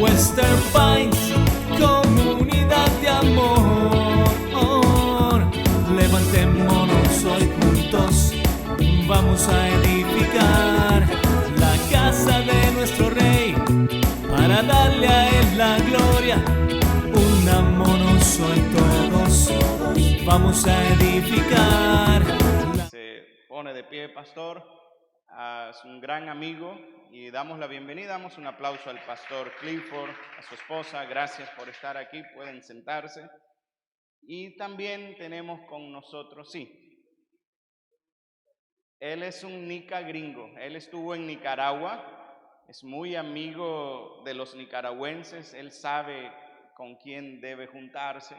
Western Pines, comunidad de amor. Levantémonos hoy juntos, vamos a edificar la casa de nuestro Rey, para darle a Él la gloria. Unámonos hoy todos, vamos a edificar. Se pone de pie, pastor, es un gran amigo y damos la bienvenida, damos un aplauso al pastor Clifford, a su esposa, gracias por estar aquí, pueden sentarse. Y también tenemos con nosotros, él es un nica gringo, él estuvo en Nicaragua, es muy amigo de los nicaragüenses, él sabe con quién debe juntarse.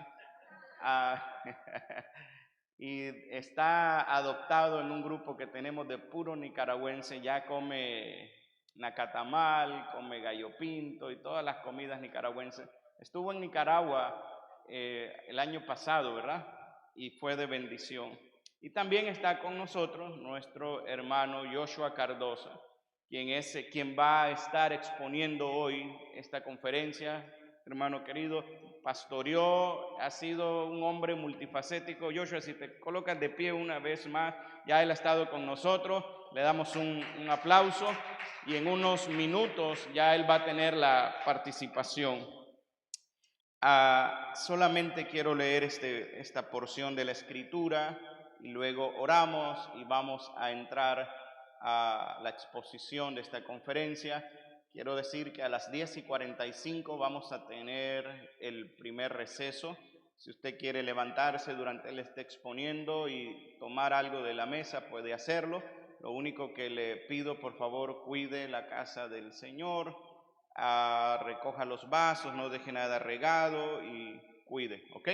Y está adoptado en un grupo que tenemos de puro nicaragüense, ya come nacatamal, come gallo pinto y todas las comidas nicaragüenses. Estuvo en Nicaragua el año pasado, ¿verdad? Y fue de bendición. Y también está con nosotros nuestro hermano Joshua Cardosa, quien va a estar exponiendo hoy esta conferencia. Hermano querido, pastoreó, ha sido un hombre multifacético. Joshua, si te colocas de pie una vez más, ya él ha estado con nosotros, le damos un aplauso y en unos minutos ya él va a tener la participación. Solamente quiero leer esta porción de la escritura y luego oramos y vamos a entrar a la exposición de esta conferencia. Quiero decir que a las 10:45 vamos a tener el primer receso. Si usted quiere levantarse durante él esté exponiendo y tomar algo de la mesa, puede hacerlo. Lo único que le pido, por favor, cuide la casa del Señor, recoja los vasos, no deje nada regado y cuide, ¿ok?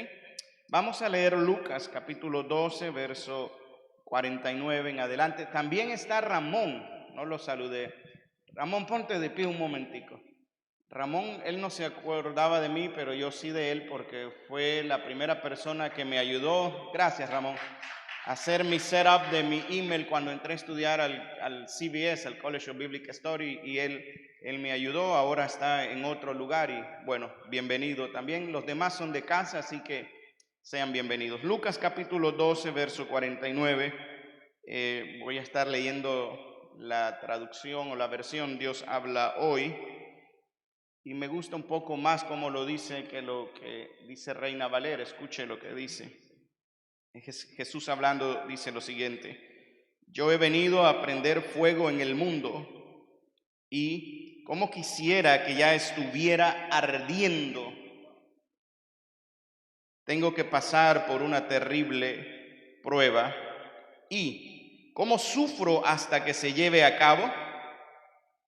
Vamos a leer Lucas capítulo 12, verso 49 en adelante. También está Ramón, no lo saludé. Ramón, ponte de pie un momentico. Ramón, él no se acordaba de mí, pero yo sí de él porque fue la primera persona que me ayudó, gracias Ramón, a hacer mi setup de mi email cuando entré a estudiar al CBS, al College of Biblical Study, y él me ayudó, ahora está en otro lugar y bueno, bienvenido. También los demás son de casa, así que sean bienvenidos. Lucas capítulo 12, verso 49, voy a estar leyendo la traducción o la versión Dios habla hoy, y me gusta un poco más como lo dice que lo que dice Reina Valera. Escuche lo que dice. Jesús hablando dice lo siguiente: yo he venido a prender fuego en el mundo y como quisiera que ya estuviera ardiendo. Tengo que pasar por una terrible prueba y ¿cómo sufro hasta que se lleve a cabo?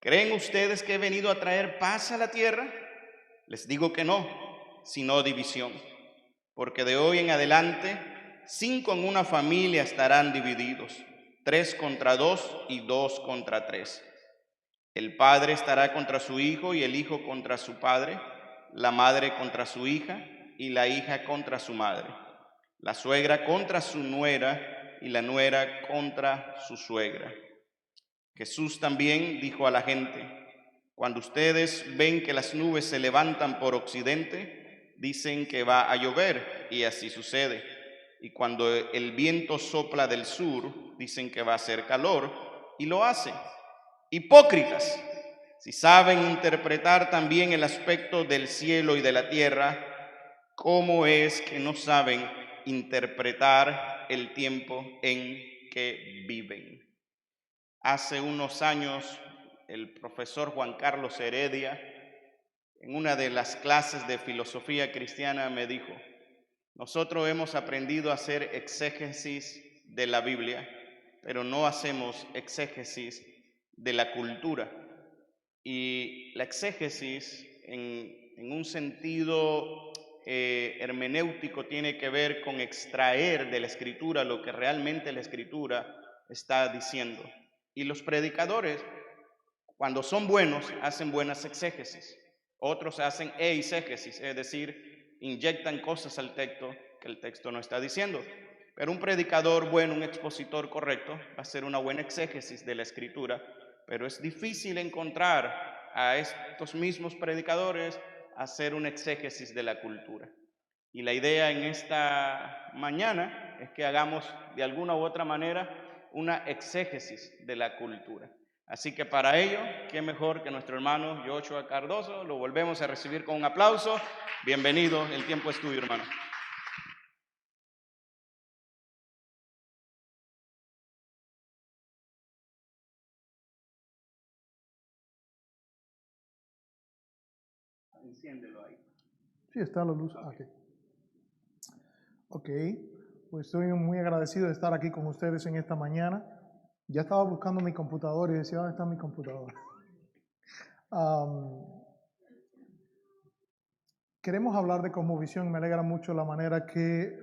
¿Creen ustedes que he venido a traer paz a la tierra? Les digo que no, sino división. Porque de hoy en adelante, 5 en una familia estarán divididos, 3 contra 2 y 2 contra 3. El padre estará contra su hijo y el hijo contra su padre, la madre contra su hija y la hija contra su madre, la suegra contra su nuera y la nuera contra su suegra. Jesús también dijo a la gente: cuando ustedes ven que las nubes se levantan por occidente, dicen que va a llover, y así sucede. Y cuando el viento sopla del sur, dicen que va a hacer calor, y lo hace. Hipócritas, si saben interpretar también el aspecto del cielo y de la tierra, ¿cómo es que no saben interpretar el tiempo en que viven? Hace unos años, el profesor Juan Carlos Heredia, en una de las clases de filosofía cristiana, me dijo: nosotros hemos aprendido a hacer exégesis de la Biblia, pero no hacemos exégesis de la cultura. Y la exégesis, en un sentido hermenéutico, tiene que ver con extraer de la Escritura lo que realmente la Escritura está diciendo. Y los predicadores, cuando son buenos, hacen buenas exégesis. Otros hacen eisegesis, es decir, inyectan cosas al texto que el texto no está diciendo. Pero un predicador bueno, un expositor correcto, va a hacer una buena exégesis de la Escritura, pero es difícil encontrar a estos mismos predicadores a hacer un exégesis de la cultura. Y la idea en esta mañana es que hagamos de alguna u otra manera una exégesis de la cultura. Así que para ello, qué mejor que nuestro hermano Joshua Cardoso. Lo volvemos a recibir con un aplauso. Bienvenido, el tiempo es tuyo, hermano. Enciéndelo ahí. Sí, está la luz. Okay. Ok, pues estoy muy agradecido de estar aquí con ustedes en esta mañana. Ya estaba buscando mi computadora y decía, ¿dónde está mi computadora? Queremos hablar de Cosmovisión. Me alegra mucho la manera que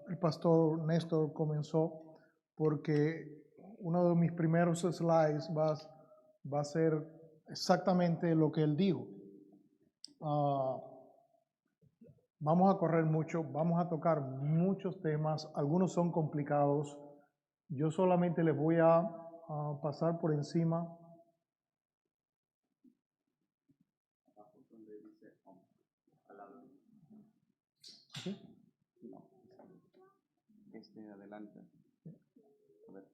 el pastor Néstor comenzó, porque uno de mis primeros slides va a ser exactamente lo que él dijo. Vamos a correr mucho, vamos a tocar muchos temas, algunos son complicados. Yo solamente les voy a pasar por encima. ¿Sí? No, adelante. A ver,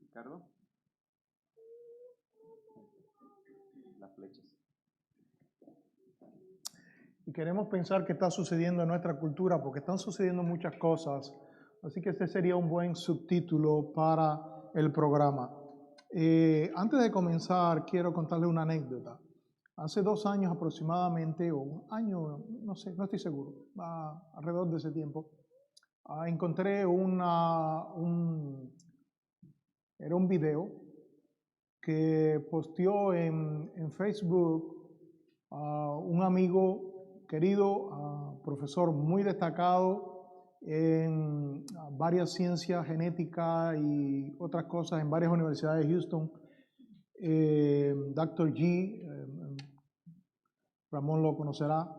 Ricardo. Las flechas. Y queremos pensar qué está sucediendo en nuestra cultura, porque están sucediendo muchas cosas. Así que este sería un buen subtítulo para el programa. Antes de comenzar, quiero contarles una anécdota. Hace 2 años aproximadamente, o un año, no sé, no estoy seguro, alrededor de ese tiempo, encontré era un video que posteó en Facebook un amigo querido, profesor muy destacado en varias ciencias genéticas y otras cosas en varias universidades de Houston, Dr. G, Ramón lo conocerá,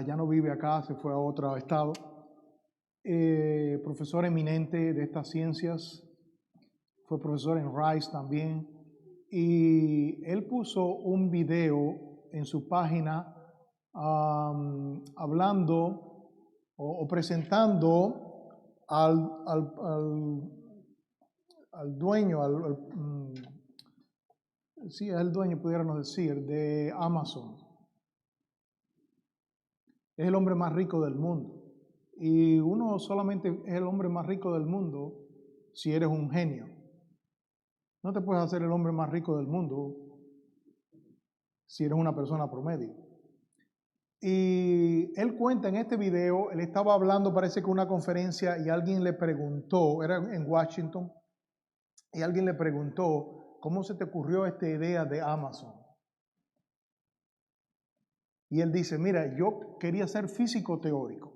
ya no vive acá, se fue a otro estado, profesor eminente de estas ciencias, fue profesor en Rice también, y él puso un video en su página hablando o presentando al dueño, sí, es el dueño, pudiéramos decir, de Amazon. Es el hombre más rico del mundo. Y uno solamente es el hombre más rico del mundo si eres un genio. No te puedes hacer el hombre más rico del mundo si eres una persona promedio. Y él cuenta en este video, él estaba hablando, parece que una conferencia, y alguien le preguntó, era en Washington, y alguien le preguntó, ¿cómo se te ocurrió esta idea de Amazon? Y él dice, mira, yo quería ser físico teórico.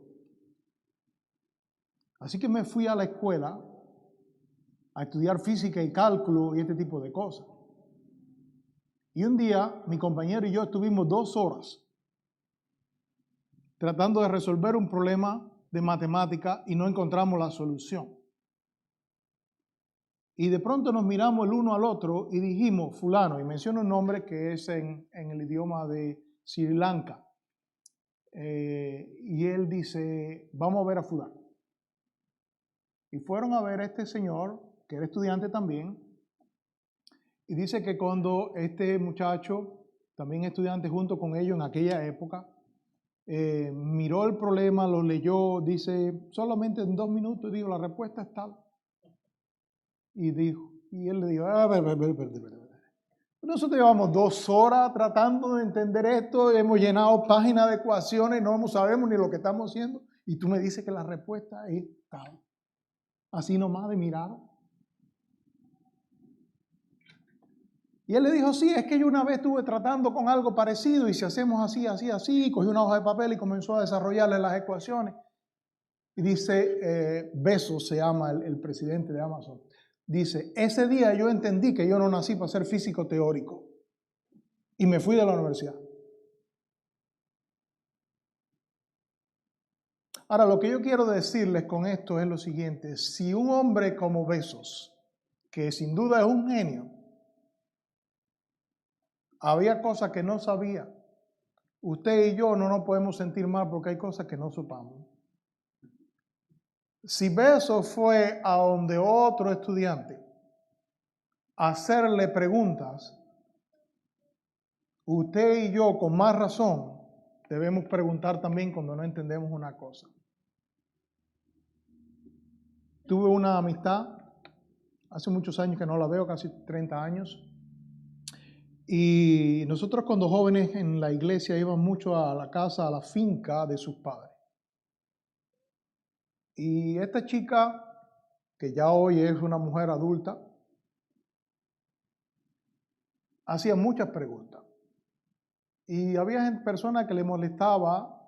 Así que me fui a la escuela a estudiar física y cálculo y este tipo de cosas. Y un día mi compañero y yo estuvimos 2 horas tratando de resolver un problema de matemática y no encontramos la solución. Y de pronto nos miramos el uno al otro y dijimos, fulano, y menciono un nombre que es en el idioma de Sri Lanka. Y él dice, vamos a ver a fulano. Y fueron a ver a este señor, que era estudiante también, y dice que cuando este muchacho, también estudiante junto con ellos en aquella época, miró el problema, lo leyó, dice, solamente en 2 minutos, dijo, la respuesta es tal. Y él le dijo, a ver. Nosotros llevamos 2 horas tratando de entender esto, hemos llenado páginas de ecuaciones, no sabemos ni lo que estamos haciendo, y tú me dices que la respuesta es tal. Así nomás de mirar. Y él le dijo, sí, es que yo una vez estuve tratando con algo parecido y si hacemos así, cogió una hoja de papel y comenzó a desarrollarle las ecuaciones. Y dice, Bezos se llama el presidente de Amazon, dice, ese día yo entendí que yo no nací para ser físico teórico y me fui de la universidad. Ahora, lo que yo quiero decirles con esto es lo siguiente, si un hombre como Bezos, que sin duda es un genio, había cosas que no sabía. Usted y yo no nos podemos sentir mal porque hay cosas que no supamos. Si Beso fue a donde otro estudiante a hacerle preguntas, usted y yo con más razón debemos preguntar también cuando no entendemos una cosa. Tuve una amistad, hace muchos años que no la veo, casi 30 años, y nosotros cuando jóvenes en la iglesia íbamos mucho a la casa, a la finca de sus padres. Y esta chica, que ya hoy es una mujer adulta, hacía muchas preguntas. Y había personas que le molestaba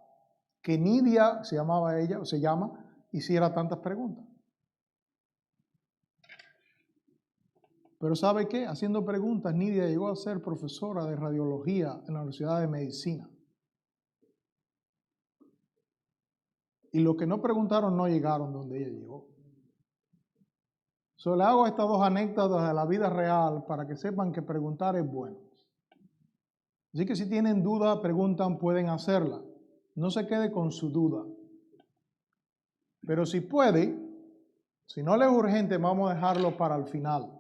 que Nidia, se llamaba ella, o se llama, hiciera tantas preguntas. Pero ¿sabe qué? Haciendo preguntas, Nidia llegó a ser profesora de radiología en la Universidad de Medicina. Y los que no preguntaron no llegaron donde ella llegó. Le hago estas dos anécdotas de la vida real para que sepan que preguntar es bueno. Así que si tienen duda, preguntan, pueden hacerla. No se quede con su duda. Pero si puede, si no le es urgente, vamos a dejarlo para el final.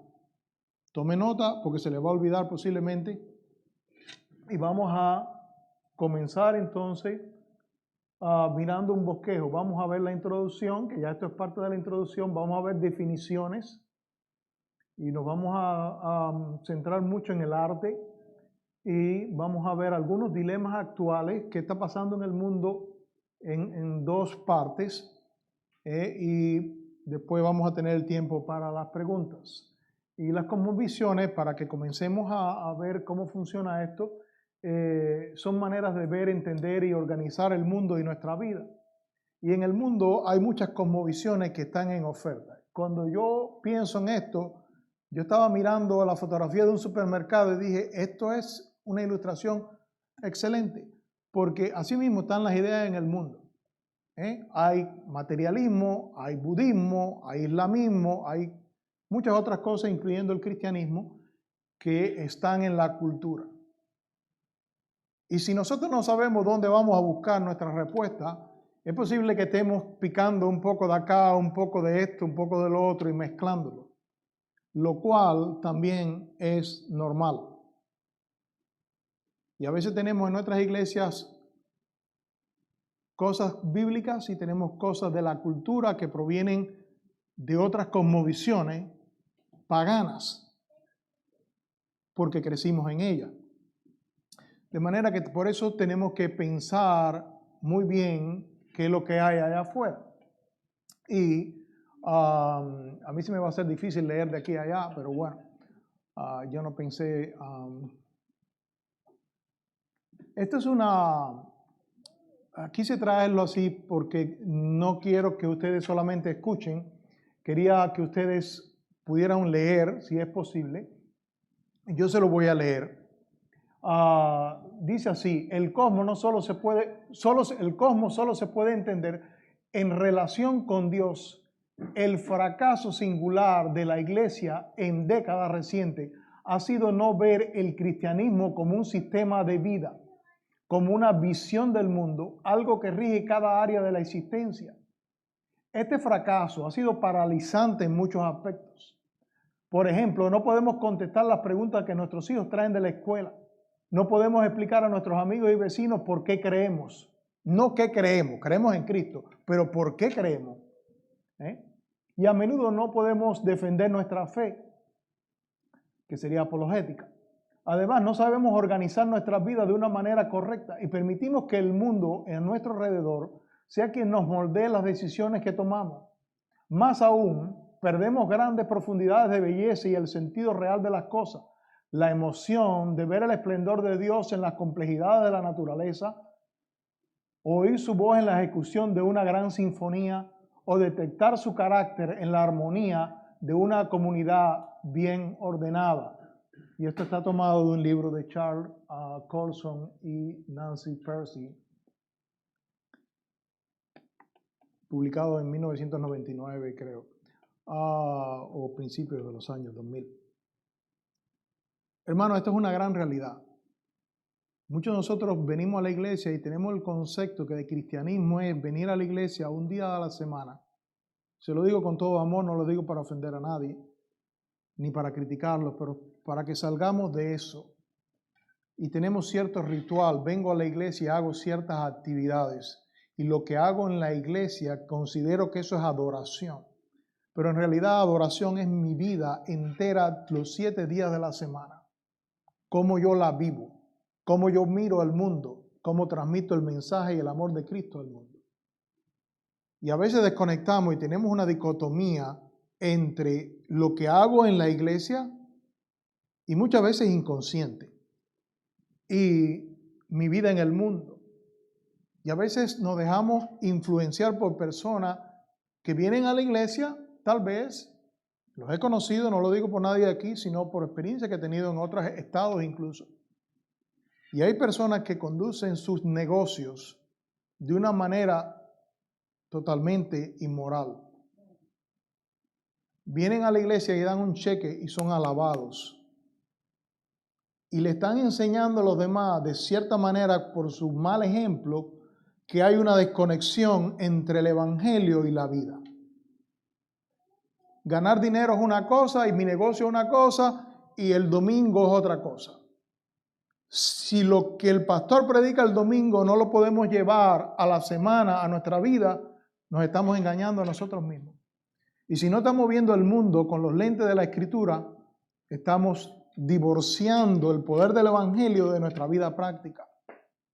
Tome nota porque se le va a olvidar posiblemente. Y vamos a comenzar entonces mirando un bosquejo. Vamos a ver la introducción, que ya esto es parte de la introducción. Vamos a ver definiciones y nos vamos a centrar mucho en el arte y vamos a ver algunos dilemas actuales que está pasando en el mundo en dos partes y después vamos a tener el tiempo para las preguntas. Y las cosmovisiones, para que comencemos a ver cómo funciona esto, son maneras de ver, entender y organizar el mundo y nuestra vida. Y en el mundo hay muchas cosmovisiones que están en oferta. Cuando yo pienso en esto, yo estaba mirando la fotografía de un supermercado y dije, esto es una ilustración excelente, porque así mismo están las ideas en el mundo. Hay materialismo, hay budismo, hay islamismo, hay muchas otras cosas, incluyendo el cristianismo, que están en la cultura. Y si nosotros no sabemos dónde vamos a buscar nuestra respuesta, es posible que estemos picando un poco de acá, un poco de esto, un poco de lo otro y mezclándolo, lo cual también es normal. Y a veces tenemos en nuestras iglesias cosas bíblicas y tenemos cosas de la cultura que provienen de otras cosmovisiones paganas, porque crecimos en ellas. De manera que por eso tenemos que pensar muy bien qué es lo que hay allá afuera. Y a mí se me va a ser difícil leer de aquí a allá, pero bueno, yo no pensé. Esto es quise traerlo así porque no quiero que ustedes solamente escuchen, quería que ustedes pudieran leer, si es posible. Yo se lo voy a leer. Dice así: el cosmos solo se puede entender en relación con Dios. El fracaso singular de la iglesia en décadas recientes ha sido no ver el cristianismo como un sistema de vida, como una visión del mundo, algo que rige cada área de la existencia. Este fracaso ha sido paralizante en muchos aspectos. Por ejemplo, no podemos contestar las preguntas que nuestros hijos traen de la escuela. No podemos explicar a nuestros amigos y vecinos por qué creemos. No qué creemos, creemos en Cristo, pero por qué creemos. Y a menudo no podemos defender nuestra fe, que sería apologética. Además, no sabemos organizar nuestras vidas de una manera correcta y permitimos que el mundo a nuestro alrededor sea quien nos moldee las decisiones que tomamos. Más aún, perdemos grandes profundidades de belleza y el sentido real de las cosas. La emoción de ver el esplendor de Dios en las complejidades de la naturaleza, oír su voz en la ejecución de una gran sinfonía o detectar su carácter en la armonía de una comunidad bien ordenada. Y esto está tomado de un libro de Charles Colson y Nancy Pearcey, publicado en 1999, creo, o principios de los años 2000. Hermano, esto es una gran realidad. Muchos de nosotros venimos a la iglesia y tenemos el concepto que de cristianismo es venir a la iglesia un día a la semana. Se lo digo con todo amor, no lo digo para ofender a nadie, ni para criticarlos, pero para que salgamos de eso. Y tenemos cierto ritual, vengo a la iglesia y hago ciertas actividades. Y lo que hago en la iglesia, considero que eso es adoración. Pero en realidad adoración es mi vida entera, los 7 días de la semana. Cómo yo la vivo, cómo yo miro al mundo, cómo transmito el mensaje y el amor de Cristo al mundo. Y a veces desconectamos y tenemos una dicotomía entre lo que hago en la iglesia y muchas veces inconsciente y mi vida en el mundo. Y a veces nos dejamos influenciar por personas que vienen a la iglesia, tal vez, los he conocido, no lo digo por nadie aquí, sino por experiencia que he tenido en otros estados incluso. Y hay personas que conducen sus negocios de una manera totalmente inmoral. Vienen a la iglesia y dan un cheque y son alabados. Y le están enseñando a los demás, de cierta manera, por su mal ejemplo, que hay una desconexión entre el evangelio y la vida. Ganar dinero es una cosa y mi negocio es una cosa y el domingo es otra cosa. Si lo que el pastor predica el domingo no lo podemos llevar a la semana, a nuestra vida, nos estamos engañando a nosotros mismos. Y si no estamos viendo el mundo con los lentes de la Escritura, estamos divorciando el poder del evangelio de nuestra vida práctica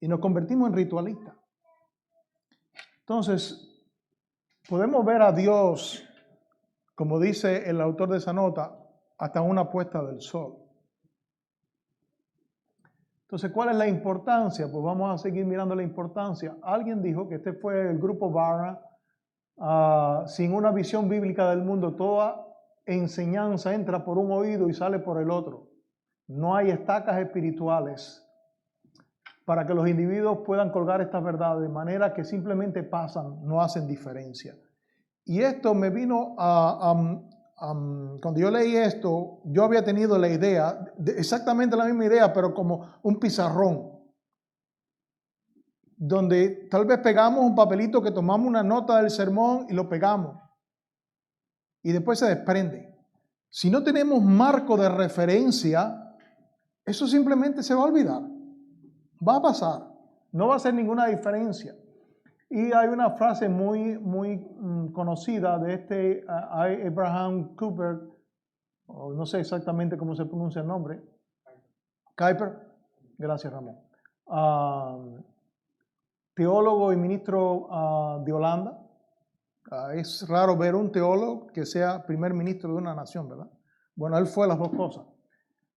y nos convertimos en ritualistas. Entonces, podemos ver a Dios, como dice el autor de esa nota, hasta una puesta del sol. Entonces, ¿cuál es la importancia? Pues vamos a seguir mirando la importancia. Alguien dijo que este fue el grupo Barna, sin una visión bíblica del mundo, toda enseñanza entra por un oído y sale por el otro. No hay estacas espirituales para que los individuos puedan colgar estas verdades de manera que simplemente pasan, no hacen diferencia. Y esto me vino cuando yo leí esto, yo había tenido la idea, exactamente la misma idea, pero como un pizarrón, donde tal vez pegamos un papelito que tomamos una nota del sermón y lo pegamos, y después se desprende. Si no tenemos marco de referencia, eso simplemente se va a olvidar. Va a pasar. No va a hacer ninguna diferencia. Y hay una frase muy conocida de Abraham Kuyper, o no sé exactamente cómo se pronuncia el nombre. Kuyper. Gracias, Ramón. Teólogo y ministro de Holanda. Es raro ver un teólogo que sea primer ministro de una nación, ¿verdad? Bueno, él fue las dos cosas.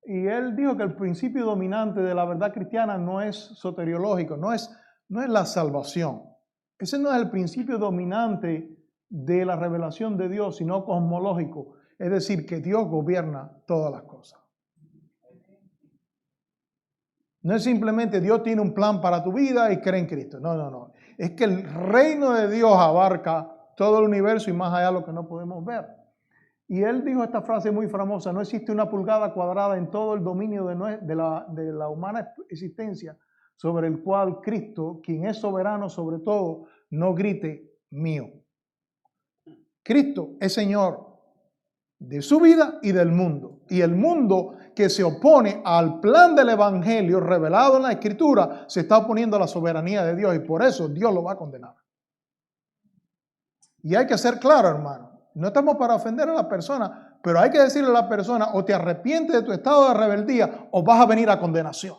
Y él dijo que el principio dominante de la verdad cristiana no es soteriológico, no es la salvación. Ese no es el principio dominante de la revelación de Dios, sino cosmológico. Es decir, que Dios gobierna todas las cosas. No es simplemente Dios tiene un plan para tu vida y cree en Cristo. No. Es que el reino de Dios abarca todo el universo y más allá de lo que no podemos ver. Y él dijo esta frase muy famosa: no existe una pulgada cuadrada en todo el dominio de la humana existencia sobre el cual Cristo, quien es soberano sobre todo, no grite mío. Cristo es Señor de su vida y del mundo. Y el mundo que se opone al plan del Evangelio revelado en la Escritura se está oponiendo a la soberanía de Dios y por eso Dios lo va a condenar. Y hay que ser claro, hermano. No estamos para ofender a la persona, pero hay que decirle a la persona: o te arrepientes de tu estado de rebeldía o vas a venir a condenación.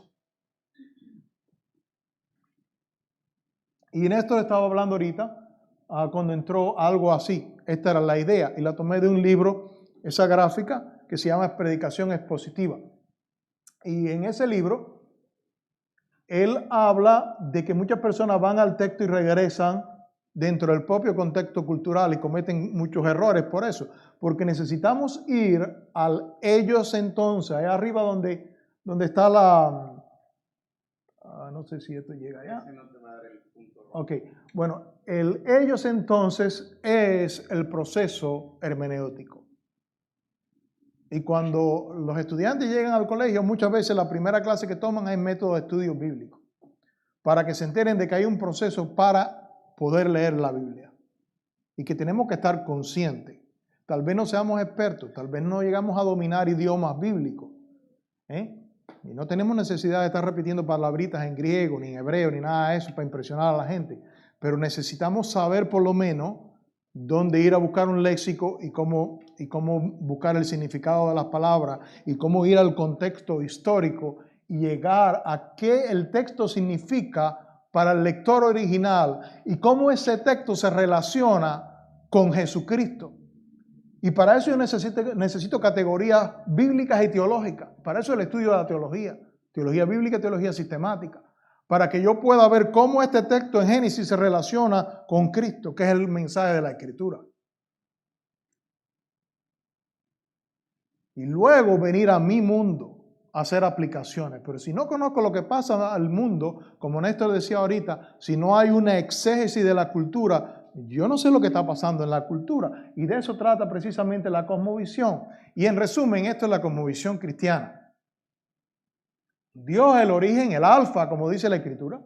Y en esto estaba hablando ahorita, cuando entró algo así. Esta era la idea y la tomé de un libro, esa gráfica, que se llama Predicación Expositiva. Y en ese libro, él habla de que muchas personas van al texto y regresan dentro del propio contexto cultural y cometen muchos errores por eso. Porque necesitamos ir al ellos entonces, allá arriba donde está la... no sé si esto llega allá. Ok, bueno, el ellos entonces es el proceso hermenéutico. Y cuando los estudiantes llegan al colegio, muchas veces la primera clase que toman es método de estudio bíblico, para que se enteren de que hay un proceso para poder leer la Biblia y que tenemos que estar conscientes. Tal vez no seamos expertos, tal vez no llegamos a dominar idiomas bíblicos, y no tenemos necesidad de estar repitiendo palabritas en griego, ni en hebreo, ni nada de eso para impresionar a la gente, pero necesitamos saber por lo menos dónde ir a buscar un léxico y cómo buscar el significado de las palabras y cómo ir al contexto histórico y llegar a qué el texto significa para el lector original y cómo ese texto se relaciona con Jesucristo. Y para eso yo necesito categorías bíblicas y teológicas. Para eso el estudio de la teología bíblica y teología sistemática. Para que yo pueda ver cómo este texto en Génesis se relaciona con Cristo, que es el mensaje de la Escritura. Y luego venir a mi mundo a hacer aplicaciones. Pero si no conozco lo que pasa al mundo, como Néstor decía ahorita, si no hay una exégesis de la cultura, yo no sé lo que está pasando en la cultura. Y de eso trata precisamente la cosmovisión. Y en resumen, esto es la cosmovisión cristiana. Dios es el origen, el alfa, como dice la Escritura.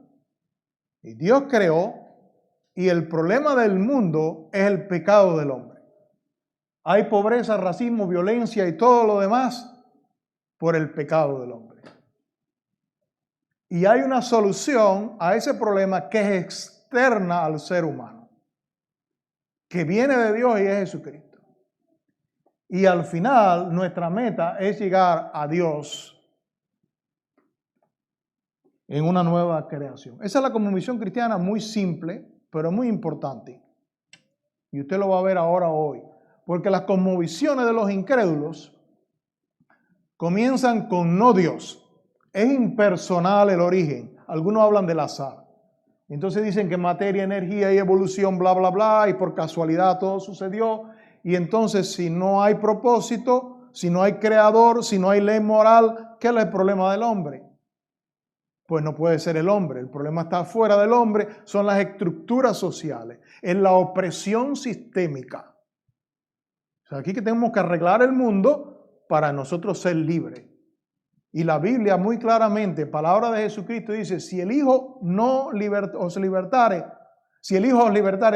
Y Dios creó, y el problema del mundo es el pecado del hombre. Hay pobreza, racismo, violencia y todo lo demás por el pecado del hombre. Y hay una solución a ese problema que es externa al ser humano, que viene de Dios y es Jesucristo. Y al final nuestra meta es llegar a Dios en una nueva creación. Esa es la cosmovisión cristiana, muy simple, pero muy importante. Y usted lo va a ver ahora hoy. Porque las cosmovisiones de los incrédulos comienzan con no Dios. Es impersonal el origen. Algunos hablan del azar. Entonces dicen que materia, energía y evolución, bla, bla, bla, y por casualidad todo sucedió. Y entonces si no hay propósito, si no hay creador, si no hay ley moral, ¿qué es el problema del hombre? Pues no puede ser el hombre. El problema está fuera del hombre, son las estructuras sociales, es la opresión sistémica. O sea, aquí que tenemos que arreglar el mundo para nosotros ser libres. Y la Biblia muy claramente, palabra de Jesucristo, dice, si el Hijo os libertare,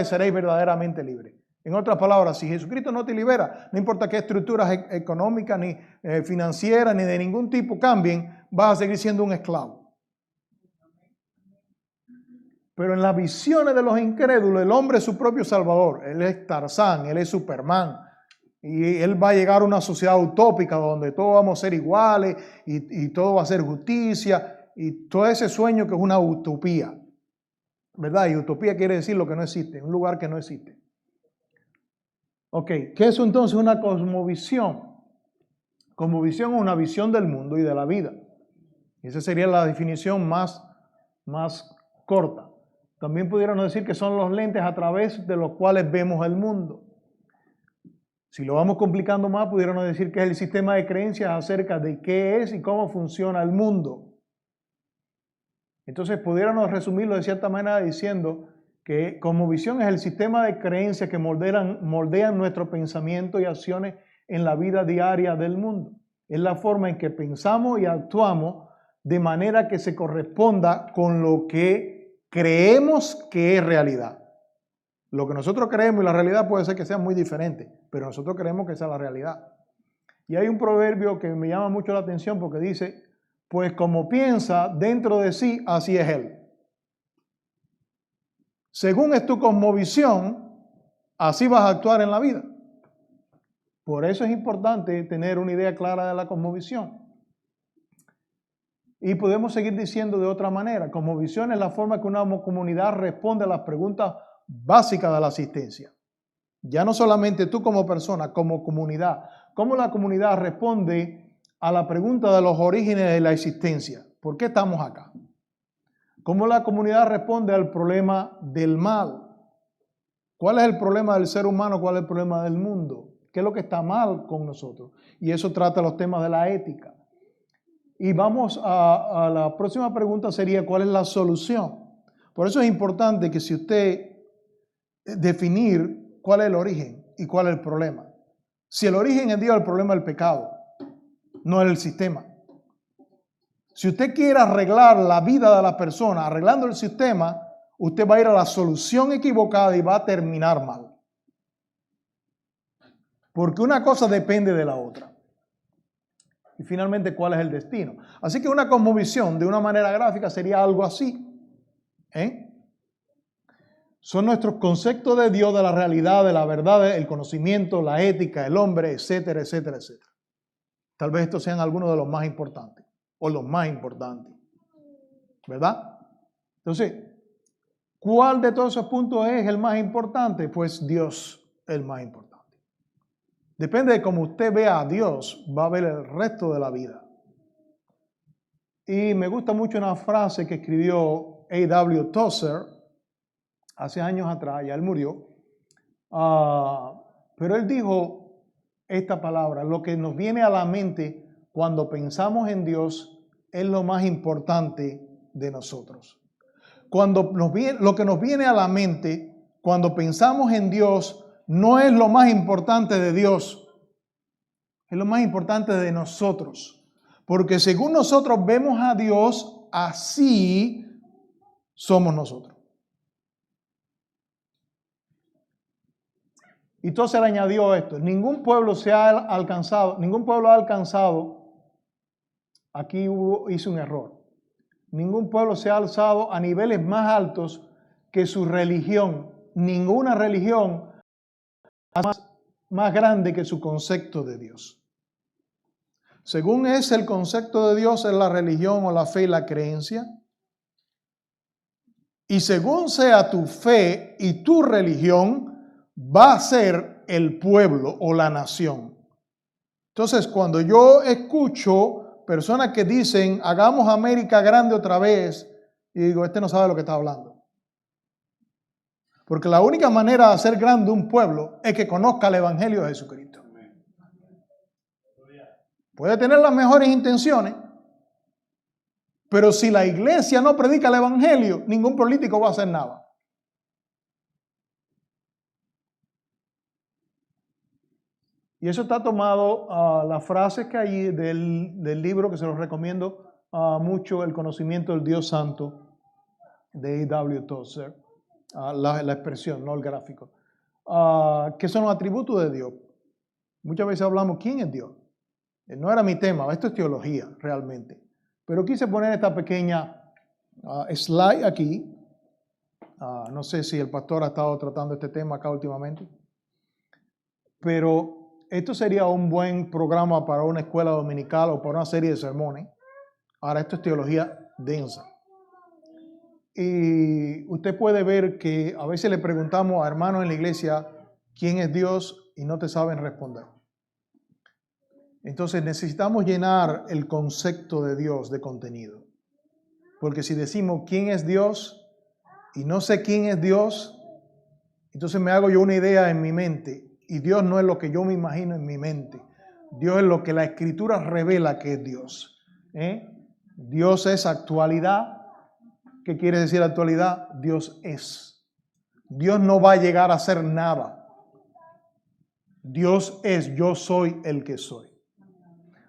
seréis verdaderamente libres. En otras palabras, si Jesucristo no te libera, no importa qué estructuras económicas, ni financieras, ni de ningún tipo cambien, vas a seguir siendo un esclavo. Pero en las visiones de los incrédulos, el hombre es su propio salvador. Él es Tarzán, él es Superman. Y él va a llegar a una sociedad utópica donde todos vamos a ser iguales y todo va a ser justicia. Y todo ese sueño que es una utopía. ¿Verdad? Y utopía quiere decir lo que no existe, un lugar que no existe. Ok, ¿qué es entonces una cosmovisión? Cosmovisión es una visión del mundo y de la vida. Esa sería la definición más corta. También pudiéramos decir que son los lentes a través de los cuales vemos el mundo. Si lo vamos complicando más, pudiéramos decir que es el sistema de creencias acerca de qué es y cómo funciona el mundo. Entonces, pudiéramos resumirlo de cierta manera diciendo que cosmovisión es el sistema de creencias que moldean nuestro pensamiento y acciones en la vida diaria del mundo. Es la forma en que pensamos y actuamos de manera que se corresponda con lo que creemos que es realidad. Lo que nosotros creemos y la realidad puede ser que sean muy diferentes, pero nosotros creemos que esa es la realidad. Y hay un proverbio que me llama mucho la atención porque dice, pues como piensa dentro de sí, así es él. Según es tu cosmovisión, así vas a actuar en la vida. Por eso es importante tener una idea clara de la cosmovisión. Y podemos seguir diciendo de otra manera, cosmovisión es la forma que una comunidad responde a las preguntas básicas de la existencia. Ya no solamente tú como persona, como comunidad. ¿Cómo la comunidad responde a la pregunta de los orígenes de la existencia? ¿Por qué estamos acá? ¿Cómo la comunidad responde al problema del mal? ¿Cuál es el problema del ser humano? ¿Cuál es el problema del mundo? ¿Qué es lo que está mal con nosotros? Y eso trata los temas de la ética. Y vamos a la próxima pregunta sería, ¿cuál es la solución? Por eso es importante que si usted definir cuál es el origen y cuál es el problema. Si el origen es Dios, el problema es el pecado. no el sistema. Si usted quiere arreglar la vida de la persona, arreglando el sistema, usted va a ir a la solución equivocada y va a terminar mal. Porque una cosa depende de la otra. Y finalmente, ¿cuál es el destino? Así que una cosmovisión de una manera gráfica sería algo así. Son nuestros conceptos de Dios, de la realidad, de la verdad, el conocimiento, la ética, el hombre, etcétera, etcétera, etcétera. Tal vez estos sean algunos de los más importantes o los más importantes. ¿Verdad? Entonces, ¿cuál de todos esos puntos es el más importante? Pues Dios es el más importante. Depende de cómo usted vea a Dios, va a ver el resto de la vida. Y me gusta mucho una frase que escribió A.W. Tozer hace años atrás, ya él murió, pero él dijo esta palabra: lo que nos viene a la mente cuando pensamos en Dios es lo más importante de nosotros. Lo que nos viene a la mente cuando pensamos en Dios no es lo más importante de Dios, es lo más importante de nosotros. Porque según nosotros vemos a Dios, así somos nosotros. Y entonces le añadió esto: ningún pueblo ha alcanzado, aquí hizo un error. Ningún pueblo se ha alzado a niveles más altos que su religión. Ninguna religión más grande que su concepto de Dios. Según es el concepto de Dios, es la religión o la fe y la creencia. Y según sea tu fe y tu religión, va a ser el pueblo o la nación. Entonces, cuando yo escucho personas que dicen, hagamos América grande otra vez, y digo, este no sabe lo que está hablando. Porque la única manera de hacer grande un pueblo es que conozca el Evangelio de Jesucristo. Puede tener las mejores intenciones, pero si la iglesia no predica el Evangelio, ningún político va a hacer nada. Y eso está tomado las frases que hay del libro, que se los recomiendo mucho, El conocimiento del Dios Santo, de A.W. Tozer. La expresión, no el gráfico, que son los atributos de Dios. Muchas veces hablamos, ¿quién es Dios? No era mi tema, esto es teología realmente. Pero quise poner esta pequeña slide aquí. No sé si el pastor ha estado tratando este tema acá últimamente. Pero esto sería un buen programa para una escuela dominical o para una serie de sermones. Ahora, esto es teología densa. Y usted puede ver que a veces le preguntamos a hermanos en la iglesia quién es Dios y no te saben responder. Entonces necesitamos llenar el concepto de Dios de contenido. Porque si decimos quién es Dios y no sé quién es Dios, entonces me hago yo una idea en mi mente y Dios no es lo que yo me imagino en mi mente. Dios es lo que la Escritura revela que es Dios. Dios es actualidad. ¿Qué quiere decir actualidad? Dios es. Dios no va a llegar a ser nada. Dios es, yo soy el que soy.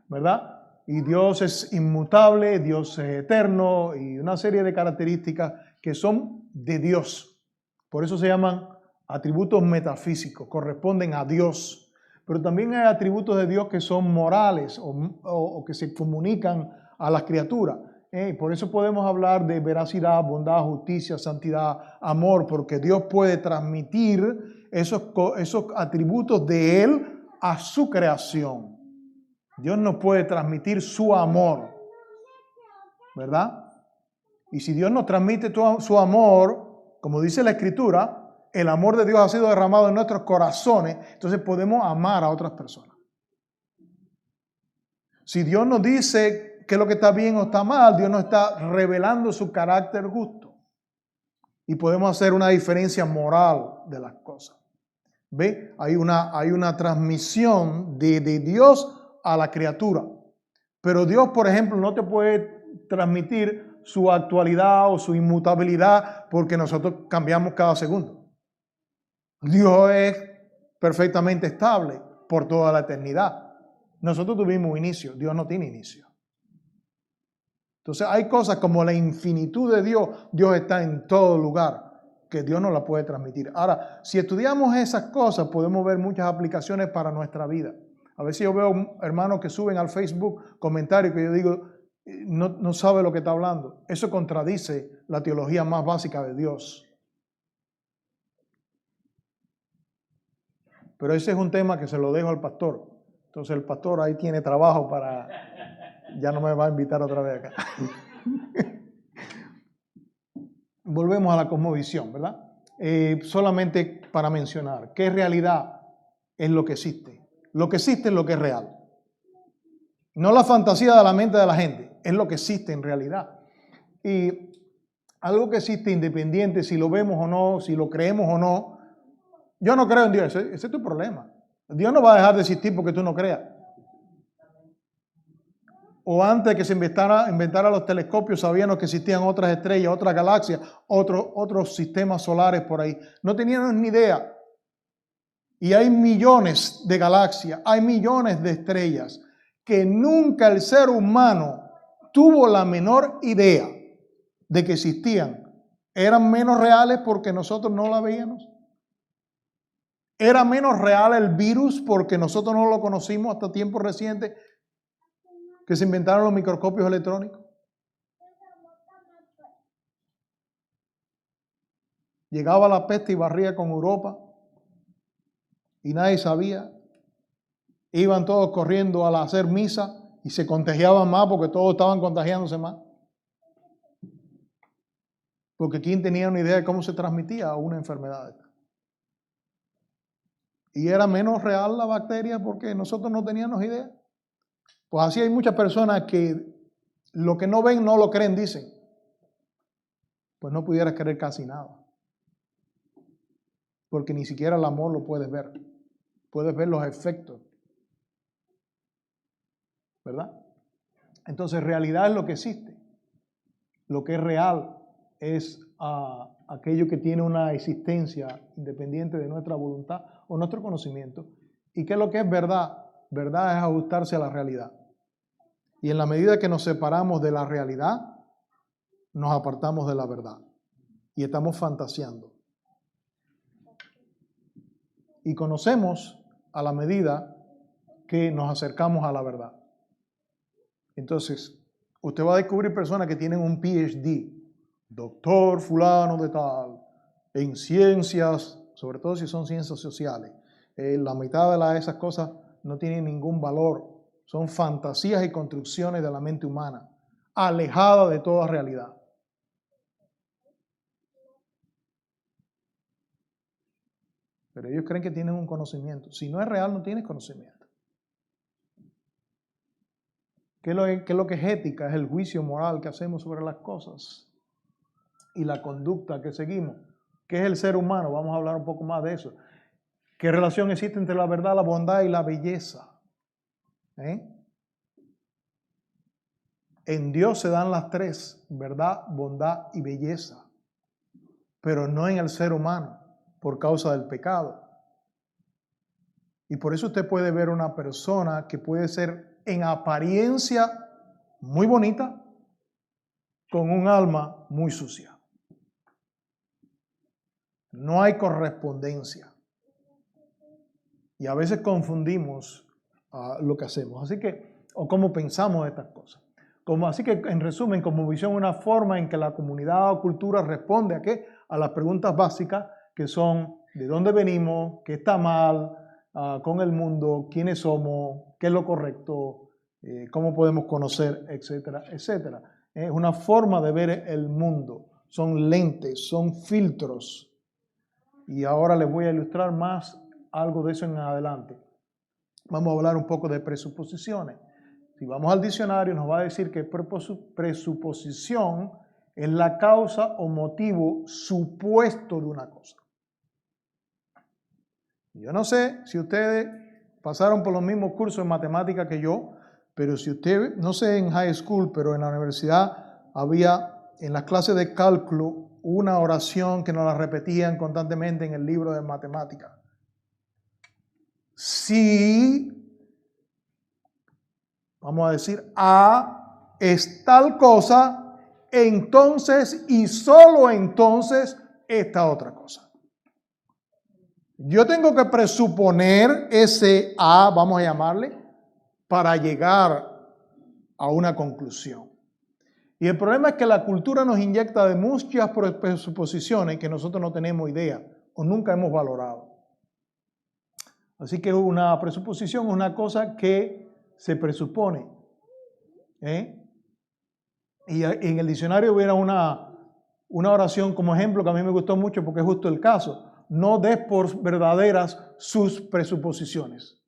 ¿Verdad? Y Dios es inmutable, Dios es eterno y una serie de características que son de Dios. Por eso se llaman atributos metafísicos, corresponden a Dios. Pero también hay atributos de Dios que son morales o que se comunican a las criaturas. Por eso podemos hablar de veracidad, bondad, justicia, santidad, amor, porque Dios puede transmitir esos atributos de Él a su creación. Dios nos puede transmitir su amor, ¿verdad? Y si Dios nos transmite su amor, como dice la Escritura, el amor de Dios ha sido derramado en nuestros corazones, entonces podemos amar a otras personas. Si Dios nos dice qué es lo que está bien o está mal, Dios nos está revelando su carácter justo. Y podemos hacer una diferencia moral de las cosas. ¿Ve? Hay una transmisión de Dios a la criatura. Pero Dios, por ejemplo, no te puede transmitir su actualidad o su inmutabilidad porque nosotros cambiamos cada segundo. Dios es perfectamente estable por toda la eternidad. Nosotros tuvimos un inicio, Dios no tiene inicio. Entonces hay cosas como la infinitud de Dios, Dios está en todo lugar, que Dios no la puede transmitir. Ahora, si estudiamos esas cosas, podemos ver muchas aplicaciones para nuestra vida. A veces yo veo hermanos que suben al Facebook comentarios que yo digo, no sabe lo que está hablando. Eso contradice la teología más básica de Dios. Pero ese es un tema que se lo dejo al pastor. Entonces el pastor ahí tiene trabajo para... Ya no me va a invitar otra vez acá. Volvemos a la cosmovisión, ¿verdad? Solamente para mencionar, ¿qué realidad es lo que existe? Lo que existe es lo que es real. No la fantasía de la mente de la gente, es lo que existe en realidad. Y algo que existe independiente, si lo vemos o no, si lo creemos o no, yo no creo en Dios, ese es tu problema. Dios no va a dejar de existir porque tú no creas. O antes de que se inventara los telescopios, sabíamos que existían otras estrellas, otras galaxias, otros sistemas solares por ahí. No teníamos ni idea. Y hay millones de galaxias, hay millones de estrellas que nunca el ser humano tuvo la menor idea de que existían. ¿Eran menos reales porque nosotros no la veíamos? ¿Era menos real el virus porque nosotros no lo conocimos hasta tiempos recientes que se inventaron los microscopios electrónicos? Llegaba la peste y barría con Europa y nadie sabía. Iban todos corriendo a hacer misa y se contagiaban más porque todos estaban contagiándose más. Porque ¿quién tenía una idea de cómo se transmitía una enfermedad? Y era menos real la bacteria porque nosotros no teníamos idea. Pues así hay muchas personas que lo que no ven no lo creen, dicen. Pues no pudieras creer casi nada. Porque ni siquiera el amor lo puedes ver. Puedes ver los efectos. ¿Verdad? Entonces, realidad es lo que existe. Lo que es real es aquello que tiene una existencia independiente de nuestra voluntad o nuestro conocimiento. ¿Y qué es lo que es verdad? Verdad es ajustarse a la realidad. Y en la medida que nos separamos de la realidad, nos apartamos de la verdad. Y estamos fantaseando. Y conocemos a la medida que nos acercamos a la verdad. Entonces, usted va a descubrir personas que tienen un PhD, doctor fulano de tal, en ciencias, sobre todo si son ciencias sociales. La mitad de esas cosas no tienen ningún valor. Son fantasías y construcciones de la mente humana, alejadas de toda realidad. Pero ellos creen que tienen un conocimiento. Si no es real, no tienes conocimiento. ¿Qué es lo que es ética? Es el juicio moral que hacemos sobre las cosas y la conducta que seguimos. ¿Qué es el ser humano? Vamos a hablar un poco más de eso. ¿Qué relación existe entre la verdad, la bondad y la belleza? En Dios se dan las tres, verdad, bondad y belleza, pero no en el ser humano por causa del pecado. Y por eso usted puede ver una persona que puede ser en apariencia muy bonita, con un alma muy sucia. No hay correspondencia. Y a veces confundimos lo que hacemos. Así que, o cómo pensamos de estas cosas. Así que, en resumen, como visión, una forma en que la comunidad o cultura responde ¿a qué? A las preguntas básicas que son ¿de dónde venimos? ¿Qué está mal con el mundo? ¿Quiénes somos? ¿Qué es lo correcto? ¿Cómo podemos conocer? Etcétera, etcétera. Es una forma de ver el mundo. Son lentes, son filtros. Y ahora les voy a ilustrar más algo de eso en adelante. Vamos a hablar un poco de presuposiciones. Si vamos al diccionario, nos va a decir que presuposición es la causa o motivo supuesto de una cosa. Yo no sé si ustedes pasaron por los mismos cursos de matemática que yo, pero si usted, no sé en high school, pero en la universidad había en las clases de cálculo una oración que nos la repetían constantemente en el libro de matemática. Si vamos a decir, A es tal cosa, entonces y solo entonces esta otra cosa. Yo tengo que presuponer ese A, vamos a llamarle, para llegar a una conclusión. Y el problema es que la cultura nos inyecta de muchas presuposiciones que nosotros no tenemos idea o nunca hemos valorado. Así que una presuposición es una cosa que se presupone. Y en el diccionario hubiera una oración como ejemplo que a mí me gustó mucho porque es justo el caso. No des por verdaderas sus presuposiciones.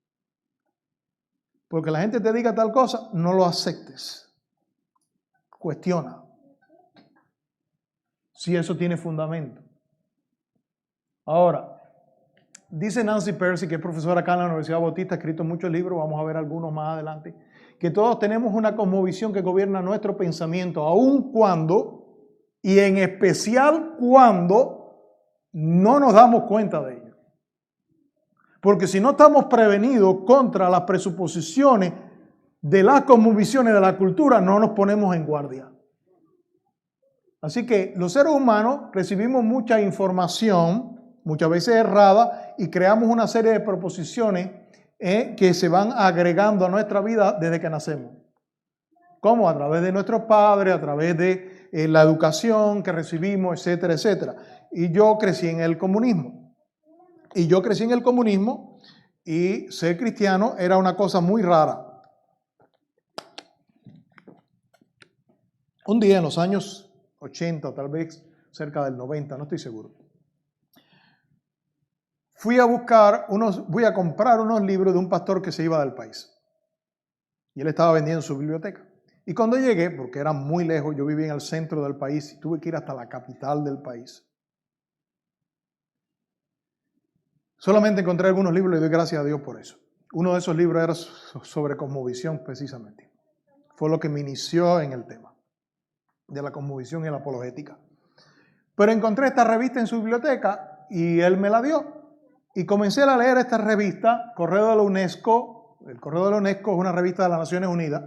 Porque la gente te diga tal cosa, no lo aceptes. Cuestiona si eso tiene fundamento. Ahora, dice Nancy Pearcey, que es profesora acá en la Universidad Bautista, ha escrito muchos libros, vamos a ver algunos más adelante, que todos tenemos una cosmovisión que gobierna nuestro pensamiento, aun cuando, y en especial cuando, no nos damos cuenta de ello. Porque si no estamos prevenidos contra las presuposiciones de las cosmovisiones de la cultura, no nos ponemos en guardia. Así que los seres humanos recibimos mucha información, muchas veces errada, y creamos una serie de proposiciones que se van agregando a nuestra vida desde que nacemos. ¿Cómo? A través de nuestros padres, a través de la educación que recibimos, etcétera, etcétera. Y yo crecí en el comunismo. Y ser cristiano era una cosa muy rara. Un día en los años 80, tal vez cerca del 90, no estoy seguro, fui a comprar unos libros de un pastor que se iba del país. Y él estaba vendiendo su biblioteca. Y cuando llegué, porque era muy lejos, yo vivía en el centro del país y tuve que ir hasta la capital del país. Solamente encontré algunos libros y le doy gracias a Dios por eso. Uno de esos libros era sobre cosmovisión precisamente. Fue lo que me inició en el tema de la cosmovisión y la apologética. Pero encontré esta revista en su biblioteca y él me la dio. Y comencé a leer esta revista, Correo de la UNESCO. El Correo de la UNESCO es una revista de las Naciones Unidas.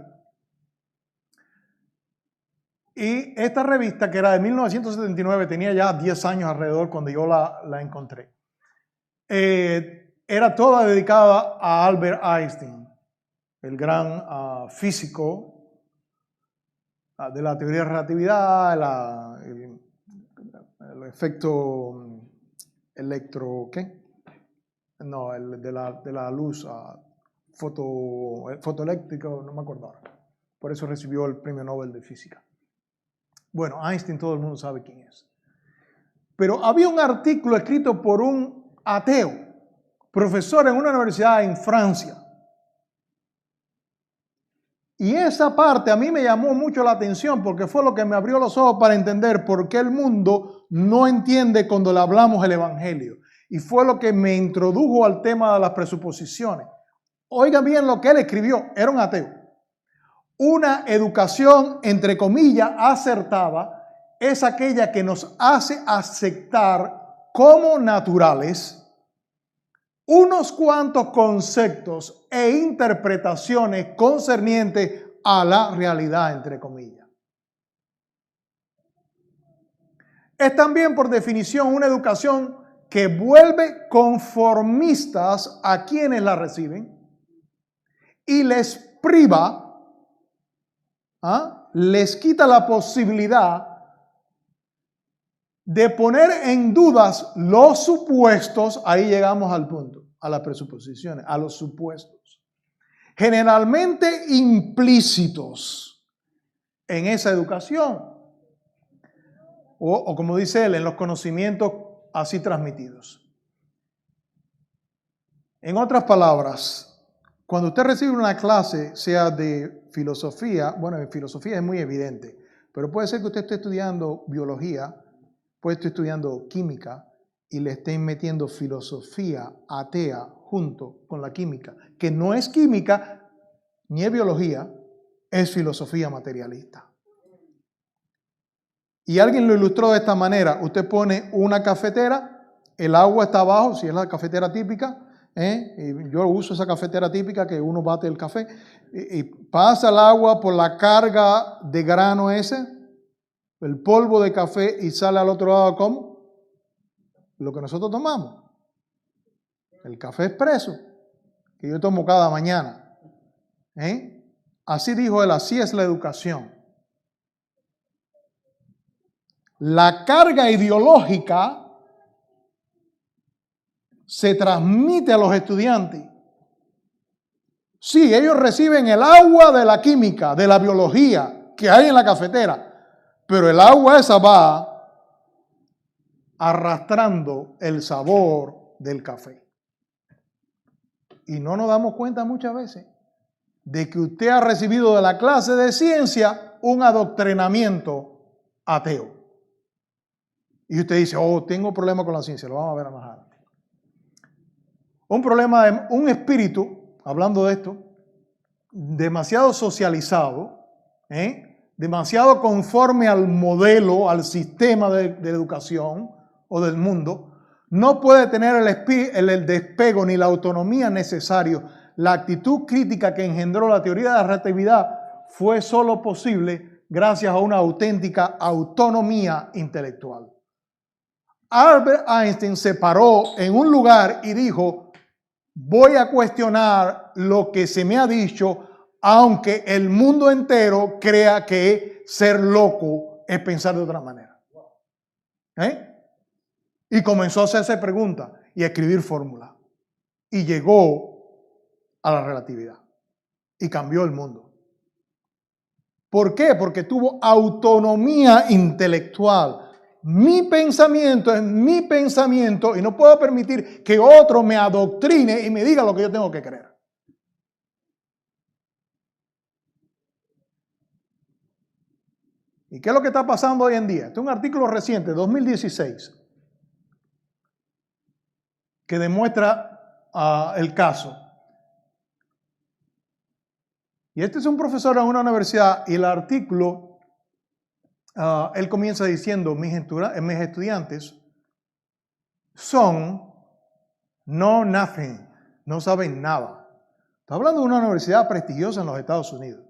Y esta revista, que era de 1979, tenía ya 10 años alrededor cuando yo la encontré. Era toda dedicada a Albert Einstein, el gran físico de la teoría de relatividad, el efecto de la luz fotoeléctrico, no me acuerdo ahora. Por eso recibió el premio Nobel de Física. Bueno, Einstein todo el mundo sabe quién es. Pero había un artículo escrito por un ateo, profesor en una universidad en Francia. Y esa parte a mí me llamó mucho la atención porque fue lo que me abrió los ojos para entender por qué el mundo no entiende cuando le hablamos el Evangelio. Y fue lo que me introdujo al tema de las presuposiciones. Oigan bien lo que él escribió, era un ateo. Una educación, entre comillas, acertada es aquella que nos hace aceptar como naturales unos cuantos conceptos e interpretaciones concernientes a la realidad, entre comillas. Es también, por definición, una educación que vuelve conformistas a quienes la reciben y les priva, les quita la posibilidad de poner en dudas los supuestos. Ahí llegamos al punto, a las presuposiciones, a los supuestos, generalmente implícitos en esa educación, o como dice él, en los conocimientos así transmitidos. En otras palabras, cuando usted recibe una clase, sea de filosofía, bueno, en filosofía es muy evidente, pero puede ser que usted esté estudiando biología, puede estar estudiando química y le estén metiendo filosofía atea junto con la química, que no es química ni es biología, es filosofía materialista. Y alguien lo ilustró de esta manera: usted pone una cafetera, el agua está abajo, si es la cafetera típica, Y yo uso esa cafetera típica que uno bate el café y pasa el agua por la carga de grano ese, el polvo de café, y sale al otro lado como lo que nosotros tomamos, el café expreso que yo tomo cada mañana. Así dijo él, así es la educación. La carga ideológica se transmite a los estudiantes. Sí, ellos reciben el agua de la química, de la biología que hay en la cafetera, pero el agua esa va arrastrando el sabor del café. Y no nos damos cuenta muchas veces de que usted ha recibido de la clase de ciencia un adoctrinamiento ateo. Y usted dice, oh, tengo problema con la ciencia, lo vamos a ver más adelante. Un problema de un espíritu, hablando de esto, demasiado socializado, demasiado conforme al modelo, al sistema de educación o del mundo, no puede tener el despego ni la autonomía necesario. La actitud crítica que engendró la teoría de la relatividad fue solo posible gracias a una auténtica autonomía intelectual. Albert Einstein se paró en un lugar y dijo, voy a cuestionar lo que se me ha dicho, aunque el mundo entero crea que ser loco es pensar de otra manera. Y comenzó a hacerse preguntas y a escribir fórmulas. Y llegó a la relatividad. Y cambió el mundo. ¿Por qué? Porque tuvo autonomía intelectual. Mi pensamiento es mi pensamiento y no puedo permitir que otro me adoctrine y me diga lo que yo tengo que creer. ¿Y qué es lo que está pasando hoy en día? Este es un artículo reciente, 2016, que demuestra el caso. Y este es un profesor en una universidad y el artículo... él comienza diciendo, mis estudiantes son know nothing, no saben nada. Está hablando de una universidad prestigiosa en los Estados Unidos.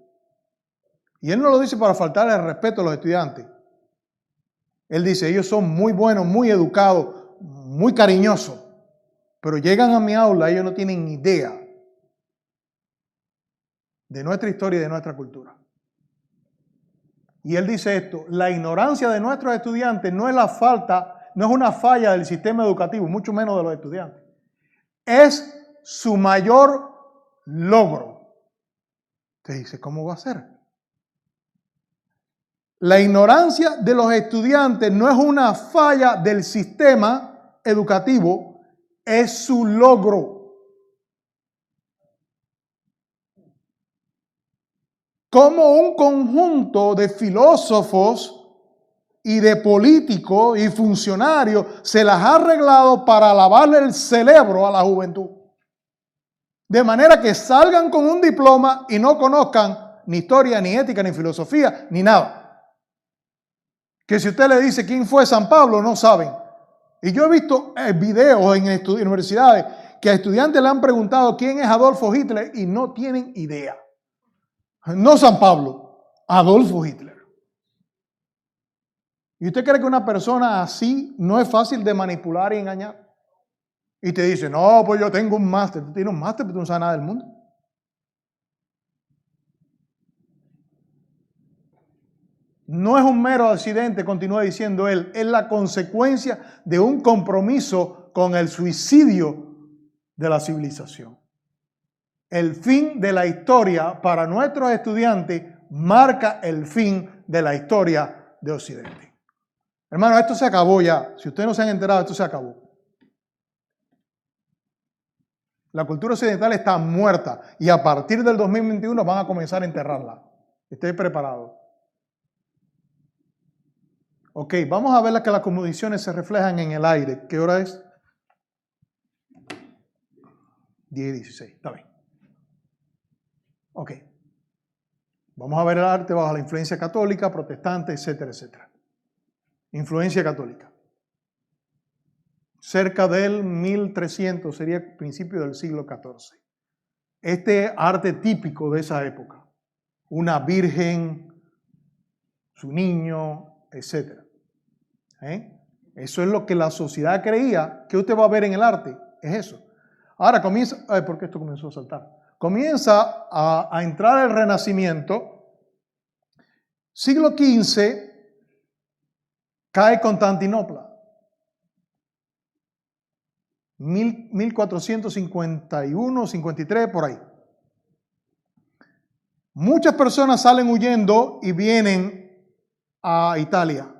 Y él no lo dice para faltarle el respeto a los estudiantes. Él dice, ellos son muy buenos, muy educados, muy cariñosos, pero llegan a mi aula, ellos no tienen idea de nuestra historia y de nuestra cultura. Y él dice esto, la ignorancia de nuestros estudiantes no es una falla del sistema educativo, mucho menos de los estudiantes. Es su mayor logro. Usted dice, ¿cómo va a ser? La ignorancia de los estudiantes no es una falla del sistema educativo, es su logro. Como un conjunto de filósofos y de políticos y funcionarios se las ha arreglado para lavarle el cerebro a la juventud. De manera que salgan con un diploma y no conozcan ni historia, ni ética, ni filosofía, ni nada. Que si usted le dice quién fue San Pablo, no saben. Y yo he visto videos en universidades que a estudiantes le han preguntado quién es Adolfo Hitler y no tienen idea. No San Pablo, Adolfo Hitler. ¿Y usted cree que una persona así no es fácil de manipular y engañar? Y te dice, no, pues yo tengo un máster. Tú tienes un máster, pero tú no sabes nada del mundo. No es un mero accidente, continúa diciendo él, es la consecuencia de un compromiso con el suicidio de la civilización. El fin de la historia para nuestros estudiantes marca el fin de la historia de Occidente. Hermano, esto se acabó ya. Si ustedes no se han enterado, esto se acabó. La cultura occidental está muerta y a partir del 2021 van a comenzar a enterrarla. Esté preparado. Ok, vamos a ver que las condiciones se reflejan en el aire. ¿Qué hora es? 10:16. Está bien. Ok. Vamos a ver el arte bajo la influencia católica, protestante, etcétera, etcétera. Influencia católica. cerca del 1300, sería principio del siglo XIV. Este arte típico de esa época, una virgen, su niño, etc. Eso es lo que la sociedad creía que usted va a ver en el arte, es eso. Ahora comienza, ¿por qué esto comenzó a saltar? Comienza a entrar el Renacimiento. Siglo XV, cae Constantinopla. 1451, 53, por ahí. Muchas personas salen huyendo y vienen a Italia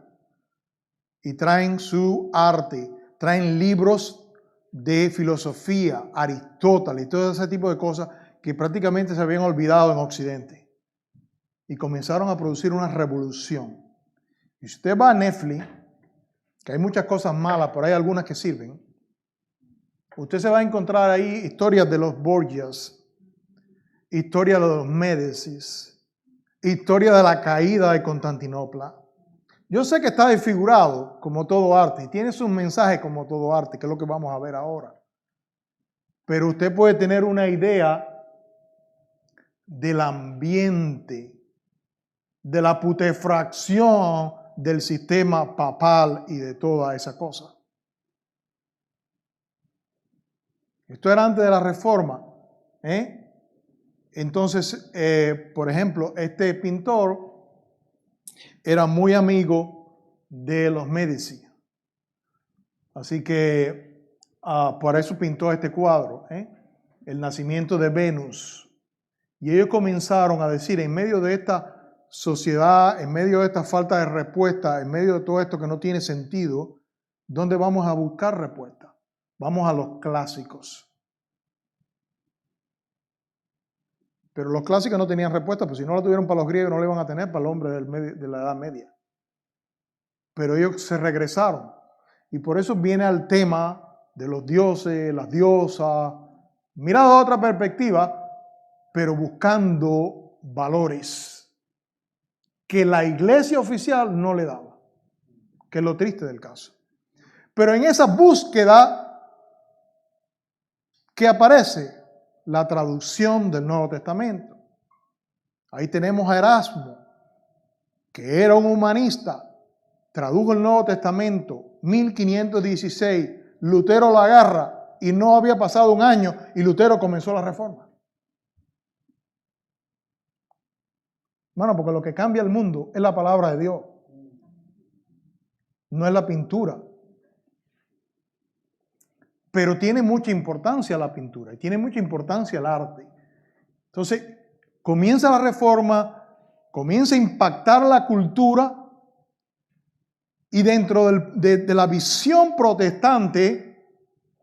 y traen su arte, traen libros de filosofía, Aristóteles y todo ese tipo de cosas que prácticamente se habían olvidado en Occidente. Y comenzaron a producir una revolución. Y si usted va a Netflix, que hay muchas cosas malas, pero hay algunas que sirven, usted se va a encontrar ahí historias de los Borgias, historia de los Médicis, historia de la caída de Constantinopla. Yo sé que está desfigurado como todo arte y tiene sus mensajes como todo arte, que es lo que vamos a ver ahora. Pero usted puede tener una idea del ambiente, de la putrefacción del sistema papal y de toda esa cosa. Esto era antes de la Reforma. Entonces, por ejemplo, este pintor era muy amigo de los Médici. Así que por eso pintó este cuadro, el nacimiento de Venus. Y ellos comenzaron a decir, en medio de esta sociedad, en medio de esta falta de respuesta, en medio de todo esto que no tiene sentido, ¿dónde vamos a buscar respuesta? Vamos a los clásicos. Pero los clásicos no tenían respuesta, pues si no la tuvieron para los griegos, no la iban a tener para el hombre de la Edad Media. Pero ellos se regresaron. Y por eso viene al tema de los dioses, las diosas, mirado de otra perspectiva, pero buscando valores que la iglesia oficial no le daba, que es lo triste del caso. Pero en esa búsqueda que aparece la traducción del Nuevo Testamento. Ahí tenemos a Erasmo, que era un humanista, tradujo el Nuevo Testamento, 1516, Lutero la agarra y no había pasado un año y Lutero comenzó la Reforma. Bueno, porque lo que cambia el mundo es la palabra de Dios, no es la pintura. Pero tiene mucha importancia la pintura y tiene mucha importancia el arte. Entonces, comienza la Reforma, comienza a impactar la cultura y dentro de la visión protestante,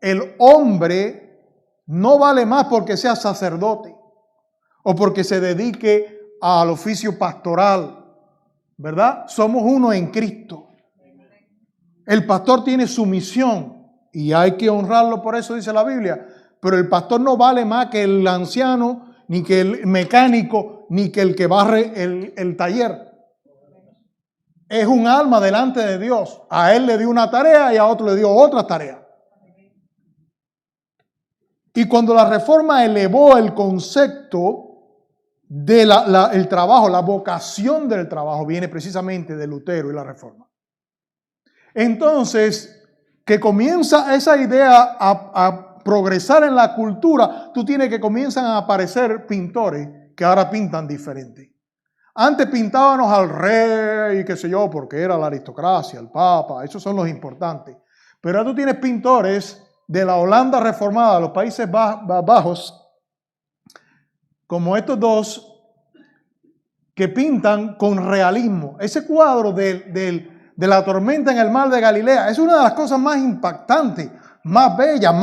el hombre no vale más porque sea sacerdote o porque se dedique al oficio pastoral, ¿verdad? Somos uno en Cristo. El pastor tiene su misión. Y hay que honrarlo, por eso dice la Biblia. Pero el pastor no vale más que el anciano, ni que el mecánico, ni que el que barre el taller. Es un alma delante de Dios. A él le dio una tarea y a otro le dio otra tarea. Y cuando la Reforma elevó el concepto del trabajo, la vocación del trabajo, viene precisamente de Lutero y la Reforma. Entonces, que comienza esa idea a progresar en la cultura, tú tienes que comienzan a aparecer pintores que ahora pintan diferente. Antes pintábamos al rey, qué sé yo, porque era la aristocracia, el papa, esos son los importantes. Pero ahora tú tienes pintores de la Holanda reformada, los Países Bajos, como estos dos, que pintan con realismo. Ese cuadro de la tormenta en el mar de Galilea es una de las cosas más impactantes, más bellas,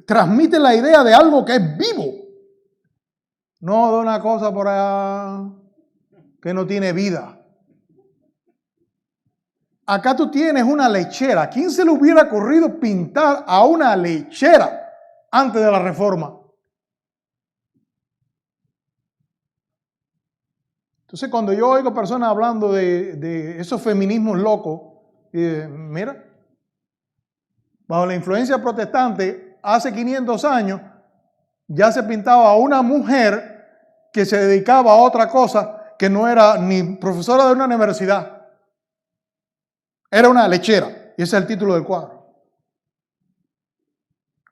transmite la idea de algo que es vivo. No de una cosa por allá que no tiene vida. Acá tú tienes una lechera. ¿A quién se le hubiera ocurrido pintar a una lechera antes de la Reforma? Entonces, cuando yo oigo personas hablando de esos feminismos locos, mira, Bajo la influencia protestante, hace 500 años, ya se pintaba a una mujer que se dedicaba a otra cosa que no era ni profesora de una universidad. Era una lechera. Y ese es el título del cuadro.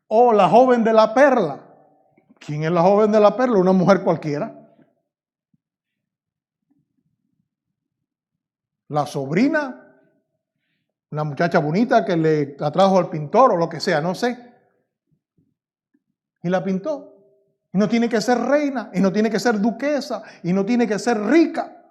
O la joven de la perla. ¿Quién es la joven de la perla? Una mujer cualquiera. La sobrina, una muchacha bonita que le atrajo al pintor o lo que sea, no sé. Y la pintó. Y no tiene que ser reina, y no tiene que ser duquesa, y no tiene que ser rica.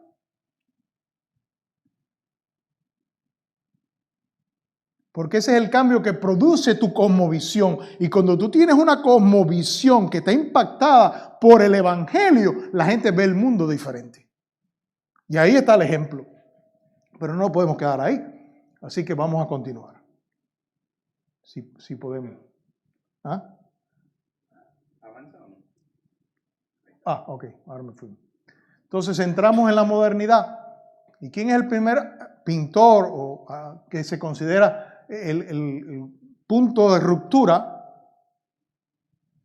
Porque ese es el cambio que produce tu cosmovisión. Y cuando tú tienes una cosmovisión que está impactada por el Evangelio, la gente ve el mundo diferente. Y ahí está el ejemplo. Pero no podemos quedar ahí. Así que vamos a continuar. Si podemos. ¿Ah? Ok, ahora me fui. Entonces entramos en la modernidad. ¿Y quién es el primer pintor que se considera el punto de ruptura?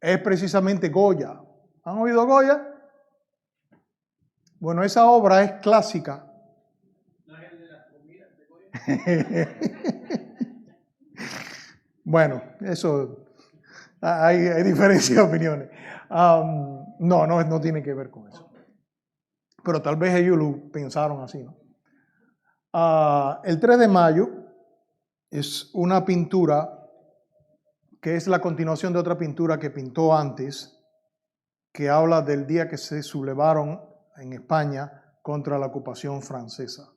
Es precisamente Goya. ¿Han oído Goya? Bueno, esa obra es clásica. Bueno, eso hay diferencia de opiniones. No tiene que ver con eso. Pero tal vez ellos lo pensaron así, ¿no? El 3 de mayo es una pintura que es la continuación de otra pintura que pintó antes, que habla del día que se sublevaron en España contra la ocupación francesa.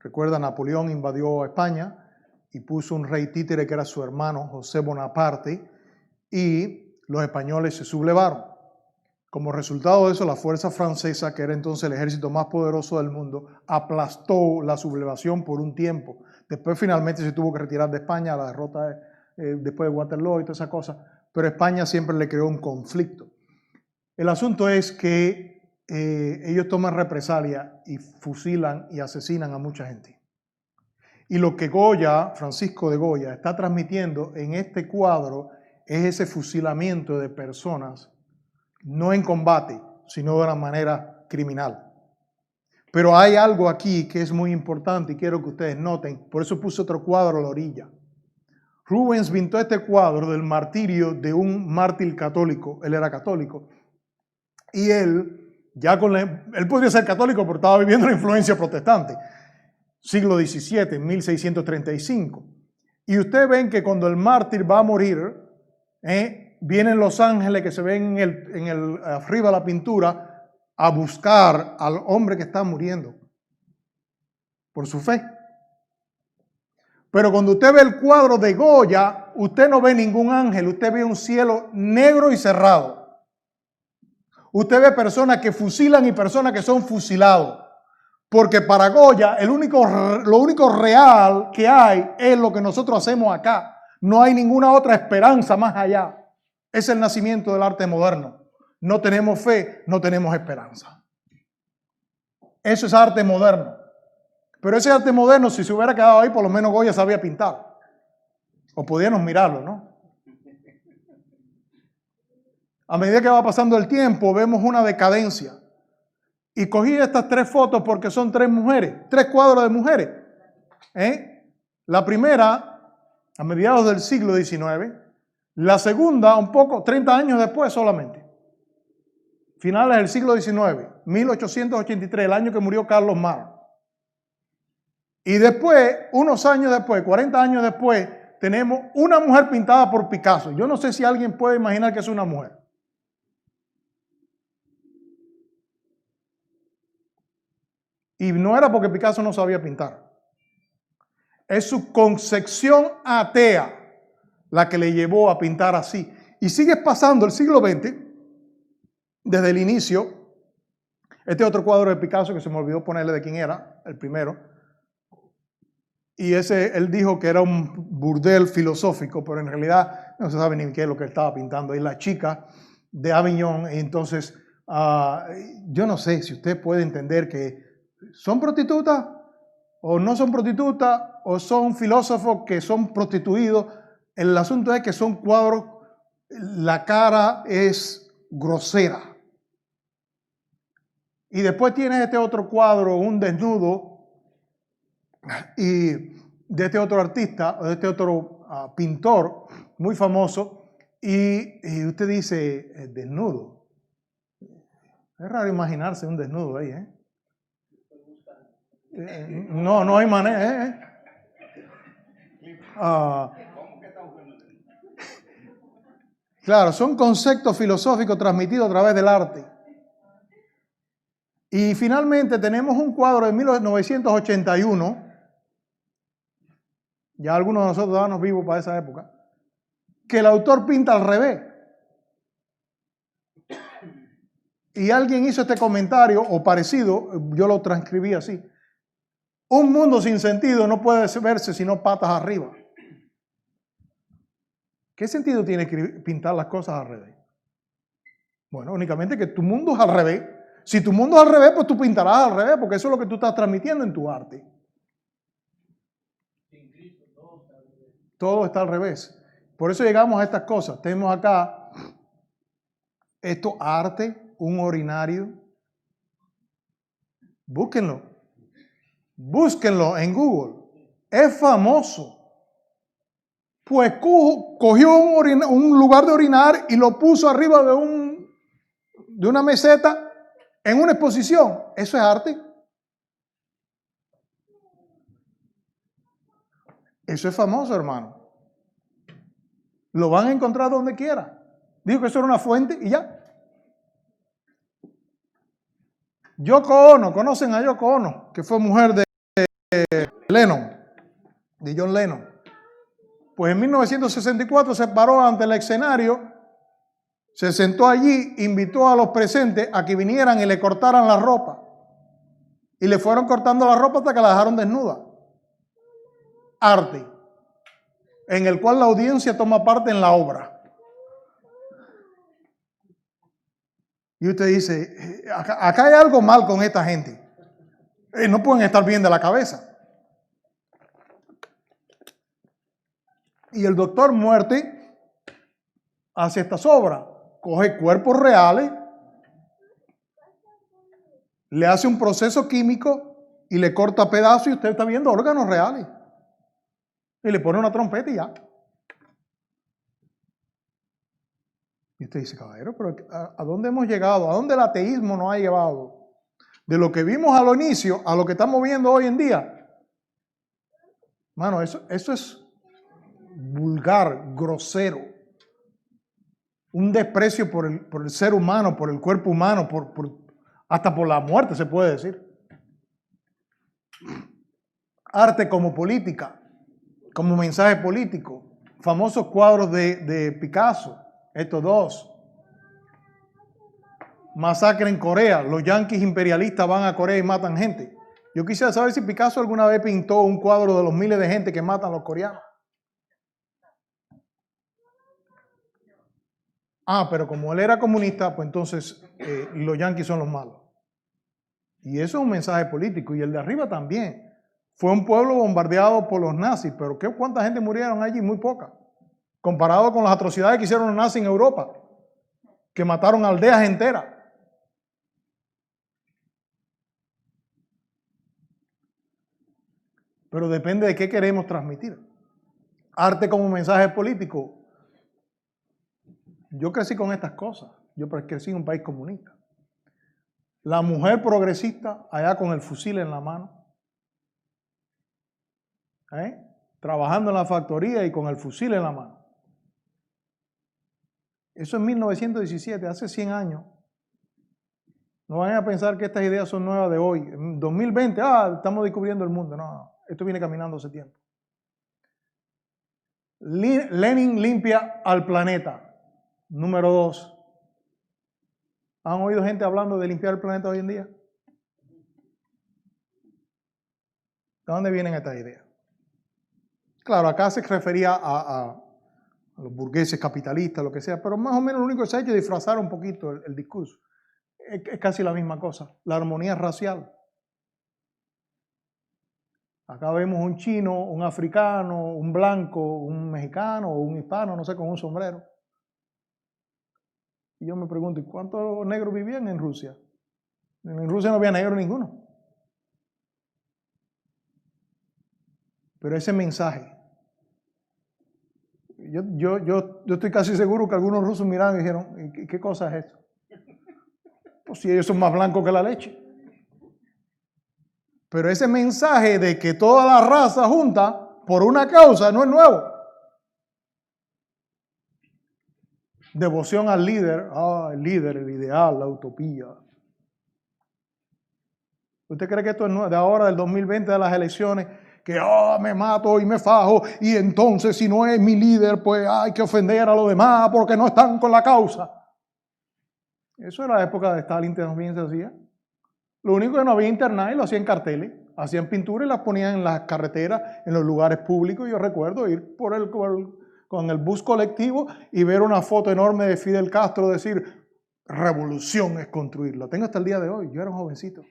Recuerda, Napoleón invadió España y puso un rey títere que era su hermano, José Bonaparte, y los españoles se sublevaron. Como resultado de eso, la fuerza francesa, que era entonces el ejército más poderoso del mundo, aplastó la sublevación por un tiempo. Después finalmente se tuvo que retirar de España, la derrota después de Waterloo y toda esa cosa, pero España siempre le creó un conflicto. El asunto es que ellos toman represalia y fusilan y asesinan a mucha gente. Y lo que Goya, Francisco de Goya, está transmitiendo en este cuadro es ese fusilamiento de personas, no en combate, sino de una manera criminal. Pero hay algo aquí que es muy importante y quiero que ustedes noten, por eso puse otro cuadro a la orilla. Rubens pintó este cuadro del martirio de un mártir católico, él era católico, y él podría ser católico porque estaba viviendo la influencia protestante, siglo XVII, 1635. Y ustedes ven que cuando el mártir va a morir, vienen los ángeles que se ven arriba de la pintura a buscar al hombre que está muriendo por su fe. Pero cuando usted ve el cuadro de Goya, usted no ve ningún ángel, usted ve un cielo negro y cerrado. Usted ve personas que fusilan y personas que son fusilados. Porque para Goya lo único real que hay es lo que nosotros hacemos acá. No hay ninguna otra esperanza más allá. Es el nacimiento del arte moderno. No tenemos fe, no tenemos esperanza. Eso es arte moderno. Pero ese arte moderno, si se hubiera quedado ahí, por lo menos Goya sabía pintar. O podíamos mirarlo, ¿no? A medida que va pasando el tiempo, vemos una decadencia. Y cogí estas 3 fotos porque son 3 mujeres, 3 cuadros de mujeres. La primera, a mediados del siglo XIX. La segunda, un poco, 30 años después solamente. Finales del siglo XIX, 1883, el año que murió Carlos Mar. Y después, unos años después, 40 años después, tenemos una mujer pintada por Picasso. Yo no sé si alguien puede imaginar que es una mujer. Y no era porque Picasso no sabía pintar. Es su concepción atea la que le llevó a pintar así. Y sigue pasando el siglo XX, desde el inicio. Este otro cuadro de Picasso que se me olvidó ponerle de quién era, el primero. Y él dijo que era un burdel filosófico, pero en realidad no se sabe ni qué es lo que él estaba pintando. Es la chica de Avignon. Entonces, yo no sé si usted puede entender que son prostitutas o no son prostitutas o son filósofos que son prostituidos El asunto es que son cuadros, la cara es grosera. Y después tienes este otro cuadro, un desnudo, y de este otro artista, o de este otro pintor muy famoso, y usted dice, desnudo. Es raro imaginarse un desnudo ahí, ¿eh? No hay manera, ¿eh? Claro, son conceptos filosóficos transmitidos a través del arte. Y finalmente tenemos un cuadro de 1981, ya algunos de nosotros estábamos vivos para esa época, que el autor pinta al revés. Y alguien hizo este comentario, o parecido, yo lo transcribí así. Un mundo sin sentido no puede verse sino patas arriba. ¿Qué sentido tiene pintar las cosas al revés? Bueno, únicamente que tu mundo es al revés. Si tu mundo es al revés, pues tú pintarás al revés, porque eso es lo que tú estás transmitiendo en tu arte. Todo está al revés. Por eso llegamos a estas cosas. Tenemos acá esto, arte, un urinario. Búsquenlo. Búsquenlo en Google. Es famoso. Pues cogió un lugar de orinar y lo puso arriba de una meseta en una exposición. Eso es arte. Eso es famoso, hermano. Lo van a encontrar donde quiera. Dijo que eso era una fuente y ya. Yoko Ono, conocen a Yoko Ono, que fue mujer de Lennon, de John Lennon. Pues en 1964 se paró ante el escenario, se sentó allí, invitó a los presentes a que vinieran y le cortaran la ropa. Y le fueron cortando la ropa hasta que la dejaron desnuda. Arte, en el cual la audiencia toma parte en la obra. Y usted dice, acá hay algo mal con esta gente. No pueden estar bien de la cabeza. Y el doctor Muerte hace estas obras. Coge cuerpos reales, le hace un proceso químico y le corta pedazos y usted está viendo órganos reales. Y le pone una trompeta y ya. Y usted dice, caballero, pero ¿a dónde hemos llegado? ¿A dónde el ateísmo nos ha llevado? De lo que vimos al inicio a lo que estamos viendo hoy en día. Mano, eso es vulgar, grosero. Un desprecio por el ser humano, por el cuerpo humano, hasta por la muerte se puede decir. Arte como política, como mensaje político. Famosos cuadros de Picasso. Estos dos. Masacre en Corea. Los yanquis imperialistas van a Corea y matan gente. Yo quisiera saber si Picasso alguna vez pintó un cuadro de los miles de gente que matan a los coreanos. Pero como él era comunista, pues entonces los yanquis son los malos. Y eso es un mensaje político. Y el de arriba también. Fue un pueblo bombardeado por los nazis. Pero ¿cuánta gente murieron allí? Muy poca. Comparado con las atrocidades que hicieron los nazis en Europa, que mataron aldeas enteras. Pero depende de qué queremos transmitir. Arte como mensaje político. Yo crecí con estas cosas. Yo crecí en un país comunista. La mujer progresista allá con el fusil en la mano. Trabajando en la factoría y con el fusil en la mano. Eso en 1917, hace 100 años. No vayan a pensar que estas ideas son nuevas de hoy. En 2020, estamos descubriendo el mundo. No, esto viene caminando hace tiempo. Lenin limpia al planeta. Número 2. ¿Han oído gente hablando de limpiar el planeta hoy en día? ¿De dónde vienen estas ideas? Claro, acá se refería a los burgueses capitalistas, lo que sea, pero más o menos lo único que se ha hecho es disfrazar un poquito el discurso. Es casi la misma cosa, la armonía racial. Acá vemos un chino, un africano, un blanco, un mexicano o un hispano, no sé, con un sombrero. Y yo me pregunto, ¿y cuántos negros vivían en Rusia? En Rusia no había negro ninguno. Pero ese mensaje, yo estoy casi seguro que algunos rusos miraron y dijeron, ¿qué cosa es esto? Pues si ellos son más blancos que la leche. Pero ese mensaje de que toda la raza junta por una causa no es nuevo. Devoción al líder, el líder, el ideal, la utopía. ¿Usted cree que esto es nuevo? De ahora, del 2020, de las elecciones, que me mato y me fajo, y entonces si no es mi líder, pues hay que ofender a los demás porque no están con la causa? Eso era la época de Stalin, también se hacía. Lo único que no había internet y lo hacían carteles, hacían pinturas y las ponían en las carreteras, en los lugares públicos. Yo recuerdo ir con el bus colectivo y ver una foto enorme de Fidel Castro, decir, revolución es construir. Lo tengo hasta el día de hoy, yo era un jovencito.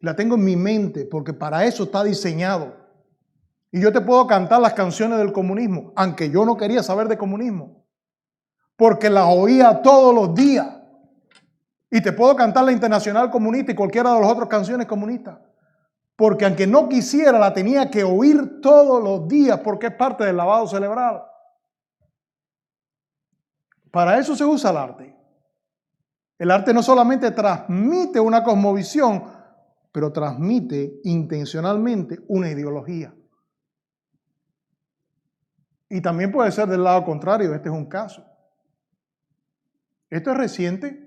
La tengo en mi mente porque para eso está diseñado. Y yo te puedo cantar las canciones del comunismo, aunque yo no quería saber de comunismo, porque las oía todos los días. Y te puedo cantar la Internacional Comunista y cualquiera de las otras canciones comunistas, porque aunque no quisiera, la tenía que oír todos los días porque es parte del lavado cerebral. Para eso se usa el arte. El arte no solamente transmite una cosmovisión, pero transmite intencionalmente una ideología. Y también puede ser del lado contrario, este es un caso. Esto es reciente.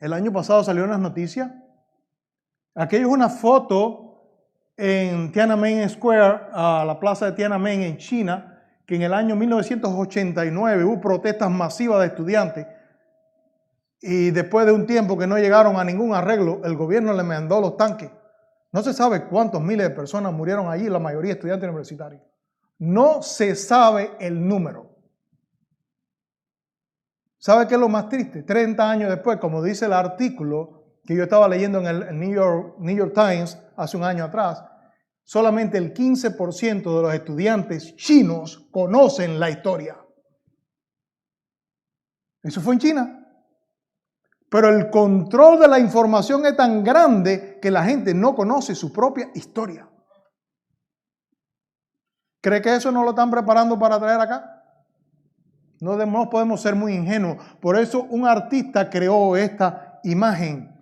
El año pasado salió en las noticias. Aquello es una foto en Tiananmen Square, a la plaza de Tiananmen en China, que en el año 1989 hubo protestas masivas de estudiantes y después de un tiempo que no llegaron a ningún arreglo, el gobierno le mandó los tanques. No se sabe cuántos miles de personas murieron allí, la mayoría estudiantes universitarios. No se sabe el número. ¿Sabe qué es lo más triste? 30 años después, como dice el artículo que yo estaba leyendo en el New York Times hace un año atrás, solamente el 15% de los estudiantes chinos conocen la historia. Eso fue en China. Pero el control de la información es tan grande que la gente no conoce su propia historia. ¿Cree que eso no lo están preparando para traer acá? No podemos ser muy ingenuos. Por eso un artista creó esta imagen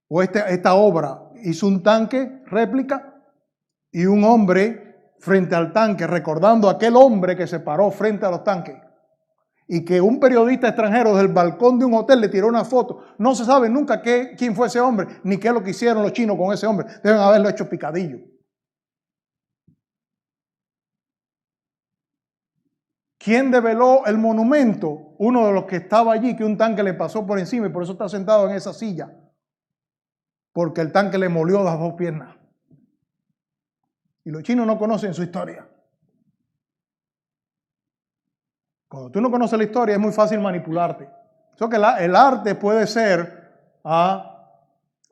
o esta obra. Hizo un tanque réplica y un hombre frente al tanque, recordando a aquel hombre que se paró frente a los tanques y que un periodista extranjero del balcón de un hotel le tiró una foto. No se sabe nunca quién fue ese hombre, ni qué es lo que hicieron los chinos con ese hombre. Deben haberlo hecho picadillo. ¿Quién develó el monumento? Uno de los que estaba allí, que un tanque le pasó por encima y por eso está sentado en esa silla. Porque el tanque le molió las dos piernas. Y los chinos no conocen su historia. Cuando tú no conoces la historia es muy fácil manipularte. Eso que el arte puede ser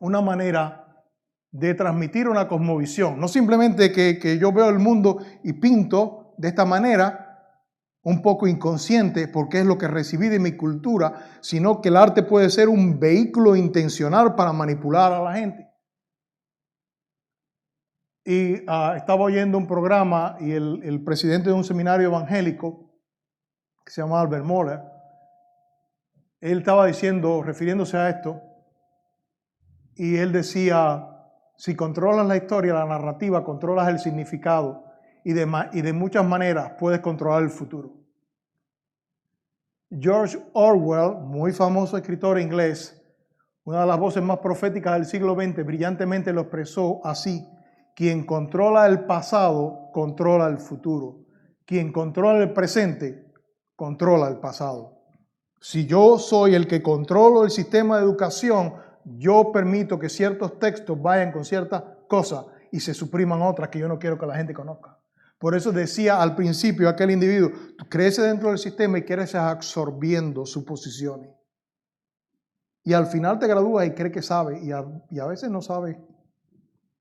una manera de transmitir una cosmovisión. No simplemente que yo veo el mundo y pinto de esta manera, un poco inconsciente porque es lo que recibí de mi cultura, sino que el arte puede ser un vehículo intencional para manipular a la gente. Y estaba oyendo un programa y el presidente de un seminario evangélico que se llama Albert Mohler, él estaba diciendo, refiriéndose a esto, y él decía, si controlas la historia, la narrativa, controlas el significado, y de muchas maneras puedes controlar el futuro. George Orwell, muy famoso escritor inglés, una de las voces más proféticas del siglo XX, brillantemente lo expresó así: quien controla el pasado, controla el futuro. Quien controla el presente, controla el pasado. Si yo soy el que controlo el sistema de educación, yo permito que ciertos textos vayan con ciertas cosas y se supriman otras que yo no quiero que la gente conozca. Por eso decía al principio aquel individuo, tú creces dentro del sistema y creces absorbiendo suposiciones. Y al final te gradúas y crees que sabes y a veces no sabes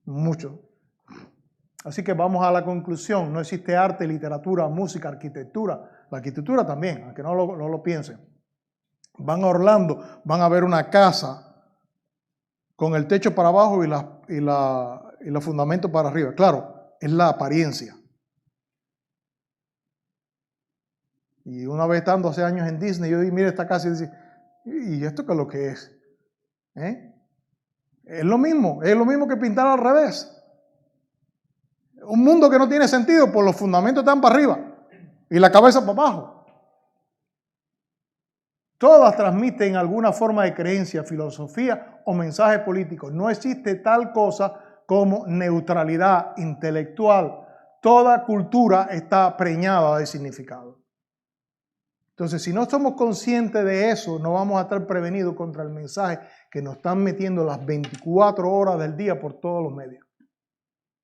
mucho. Así que vamos a la conclusión. No existe arte, literatura, música, arquitectura. La arquitectura también, aunque no lo piensen. Van a Orlando, van a ver una casa con el techo para abajo y los fundamentos para arriba. Claro, es la apariencia. Y una vez estando hace años en Disney, yo dije, mira esta casa y dice, ¿y esto qué es lo que es? Es lo mismo que pintar al revés. Un mundo que no tiene sentido, por los fundamentos están para arriba y la cabeza para abajo. Todas transmiten alguna forma de creencia, filosofía o mensaje político. No existe tal cosa como neutralidad intelectual. Toda cultura está preñada de significado. Entonces, si no somos conscientes de eso, no vamos a estar prevenidos contra el mensaje que nos están metiendo las 24 horas del día por todos los medios.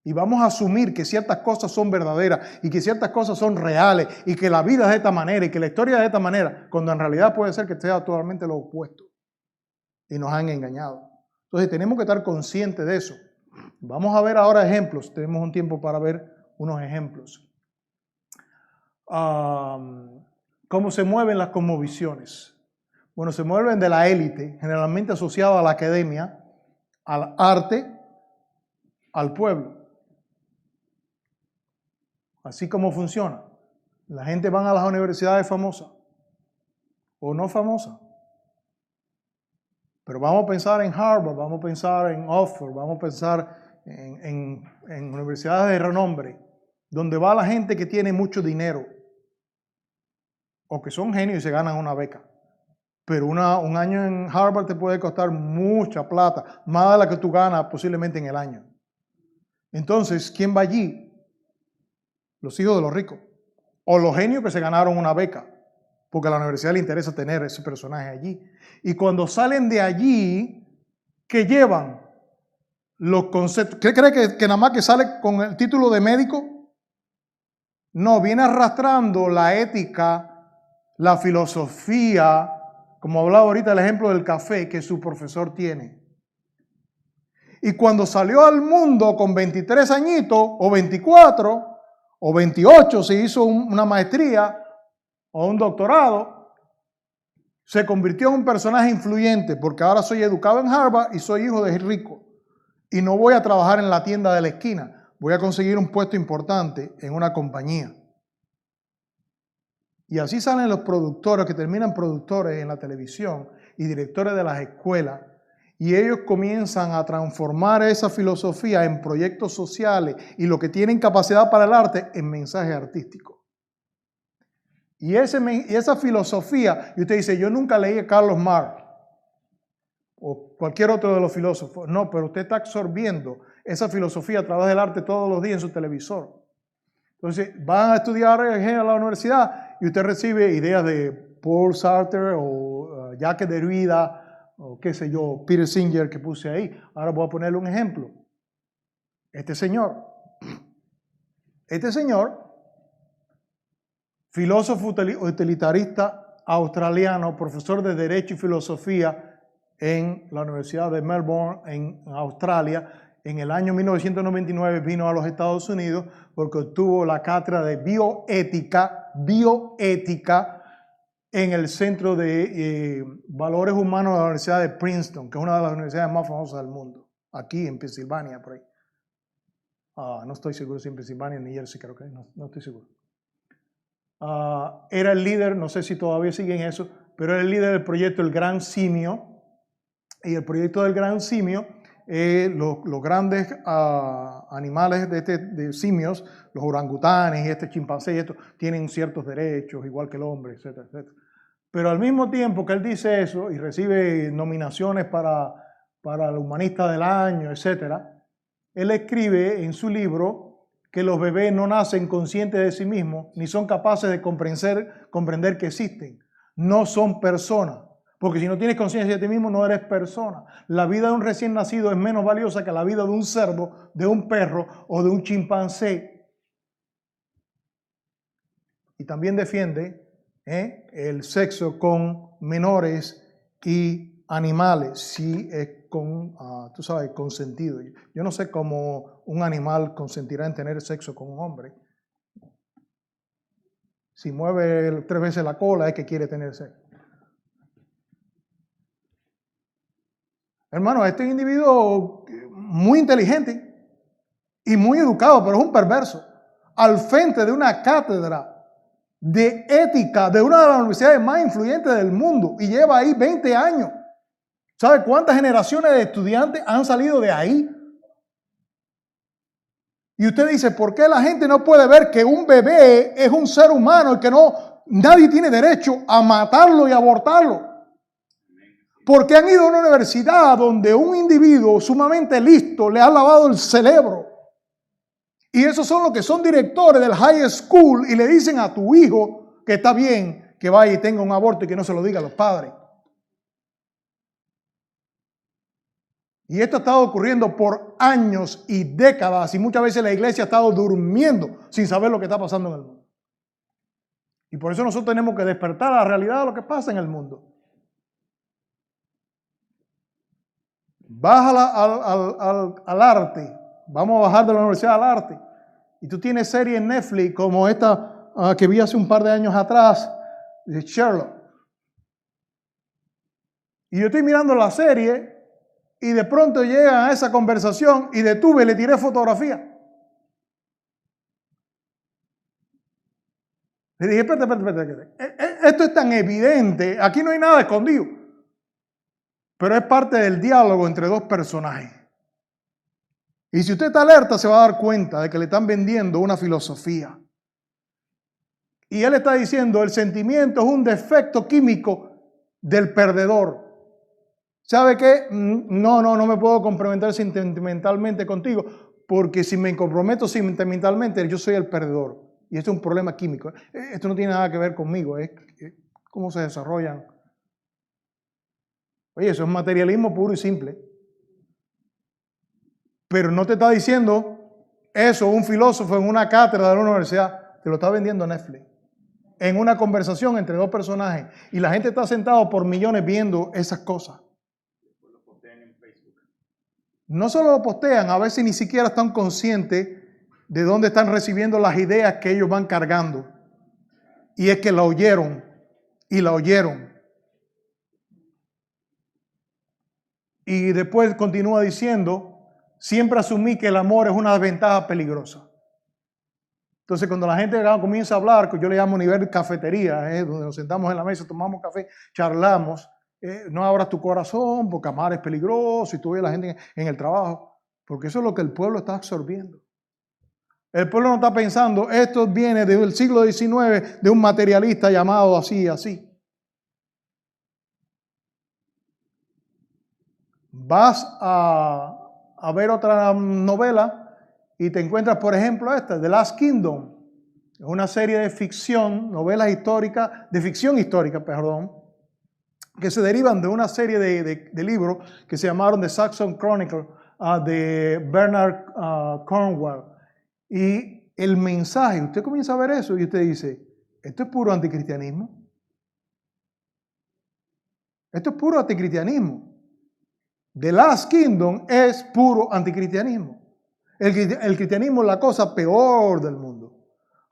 Y vamos a asumir que ciertas cosas son verdaderas y que ciertas cosas son reales y que la vida es de esta manera y que la historia es de esta manera, cuando en realidad puede ser que sea totalmente lo opuesto. Y nos han engañado. Entonces tenemos que estar conscientes de eso. Vamos a ver ahora ejemplos. Tenemos un tiempo para ver unos ejemplos. ¿Cómo se mueven las cosmovisiones? Bueno, se mueven de la élite, generalmente asociada a la academia, al arte, al pueblo. Así como funciona. La gente va a las universidades famosas o no famosas. Pero vamos a pensar en Harvard, vamos a pensar en Oxford, vamos a pensar en universidades de renombre, donde va la gente que tiene mucho dinero o que son genios y se ganan una beca. Pero un año en Harvard te puede costar mucha plata, más de la que tú ganas posiblemente en el año. Entonces, ¿quién va allí? Los hijos de los ricos. O los genios que se ganaron una beca, porque a la universidad le interesa tener ese personaje allí. Y cuando salen de allí, ¿qué llevan? Los conceptos. ¿Qué cree que nada más que sale con el título de médico? No, viene arrastrando la ética, la filosofía, como hablaba ahorita el ejemplo del café que su profesor tiene. Y cuando salió al mundo con 23 añitos, o 24, o 28, se hizo una maestría o un doctorado, se convirtió en un personaje influyente porque ahora soy educado en Harvard y soy hijo de rico. Y no voy a trabajar en la tienda de la esquina, voy a conseguir un puesto importante en una compañía. Y así salen los productores que terminan productores en la televisión y directores de las escuelas. Y ellos comienzan a transformar esa filosofía en proyectos sociales y lo que tienen capacidad para el arte en mensajes artísticos. Y esa filosofía, y usted dice, yo nunca leí a Carlos Marx o cualquier otro de los filósofos. No, pero usted está absorbiendo esa filosofía a través del arte todos los días en su televisor. Entonces, van a estudiar a la universidad y usted recibe ideas de Paul Sartre o Jacques Derrida, o qué sé yo, Peter Singer que puse ahí. Ahora voy a ponerle un ejemplo. Este señor, filósofo utilitarista australiano, profesor de Derecho y Filosofía en la Universidad de Melbourne, en Australia, en el año 1999 vino a los Estados Unidos porque obtuvo la cátedra de bioética en el Centro de Valores Humanos de la Universidad de Princeton, que es una de las universidades más famosas del mundo, aquí en Pensilvania, por ahí. No estoy seguro si en Pensilvania, en New Jersey, creo que no estoy seguro. Era el líder, no sé si todavía siguen eso, pero era el líder del proyecto El Gran Simio. Y el proyecto del Gran Simio, los grandes animales de simios, los orangutanes y este chimpancé y esto, tienen ciertos derechos, igual que el hombre, etcétera, etcétera. Pero al mismo tiempo que él dice eso y recibe nominaciones para el humanista del año, etcétera, él escribe en su libro que los bebés no nacen conscientes de sí mismos ni son capaces de comprender que existen. No son personas. Porque si no tienes conciencia de ti mismo, no eres persona. La vida de un recién nacido es menos valiosa que la vida de un cerdo, de un perro o de un chimpancé. Y también defiende el sexo con menores y animales sí es con, tú sabes, consentido. Yo no sé cómo un animal consentirá en tener sexo con un hombre. Si mueve 3 veces la cola es que quiere tener sexo. Hermano, este individuo muy inteligente y muy educado, pero es un perverso. Al frente de una cátedra de ética de una de las universidades más influyentes del mundo y lleva ahí 20 años. ¿Sabe cuántas generaciones de estudiantes han salido de ahí? Y usted dice, ¿por qué la gente no puede ver que un bebé es un ser humano y que nadie tiene derecho a matarlo y abortarlo? Porque han ido a una universidad donde un individuo sumamente listo le ha lavado el cerebro. Y esos son los que son directores del high school y le dicen a tu hijo que está bien que vaya y tenga un aborto y que no se lo diga a los padres. Y esto ha estado ocurriendo por años y décadas y muchas veces la iglesia ha estado durmiendo sin saber lo que está pasando en el mundo. Y por eso nosotros tenemos que despertar a la realidad de lo que pasa en el mundo. Baja al arte. Vamos a bajar de la universidad al arte. Y tú tienes series en Netflix como esta que vi hace un par de años atrás, de Sherlock. Y yo estoy mirando la serie y de pronto llegan a esa conversación y detuve y le tiré fotografía. Le dije, espérate. Esto es tan evidente, aquí no hay nada escondido. Pero es parte del diálogo entre 2 personajes. Y si usted está alerta, se va a dar cuenta de que le están vendiendo una filosofía. Y él está diciendo, el sentimiento es un defecto químico del perdedor. ¿Sabe qué? No me puedo comprometer sentimentalmente contigo, porque si me comprometo sentimentalmente, yo soy el perdedor. Y esto es un problema químico. Esto no tiene nada que ver conmigo, es cómo se desarrollan. Oye, eso es materialismo puro y simple. Pero no te está diciendo eso un filósofo en una cátedra de la universidad, te lo está vendiendo Netflix. En una conversación entre 2 personajes. Y la gente está sentada por millones viendo esas cosas. No solo lo postean, a veces ni siquiera están conscientes de dónde están recibiendo las ideas que ellos van cargando. Y es que la oyeron y la oyeron. Y después continúa diciendo, siempre asumí que el amor es una desventaja peligrosa. Entonces cuando la gente comienza a hablar, que yo le llamo nivel cafetería, donde nos sentamos en la mesa, tomamos café, charlamos, no abras tu corazón porque amar es peligroso y tú ves a la gente en el trabajo, porque eso es lo que el pueblo está absorbiendo. El pueblo no está pensando, esto viene del siglo XIX de un materialista llamado así. Vas a ver otra novela y te encuentras, por ejemplo, esta, The Last Kingdom. Es una serie de ficción, novelas históricas, de ficción histórica, que se derivan de una serie de libros que se llamaron The Saxon Chronicle, de Bernard Cornwell. Y el mensaje, usted comienza a ver eso y usted dice, esto es puro anticristianismo. Esto es puro anticristianismo. The Last Kingdom es puro anticristianismo. El cristianismo es la cosa peor del mundo.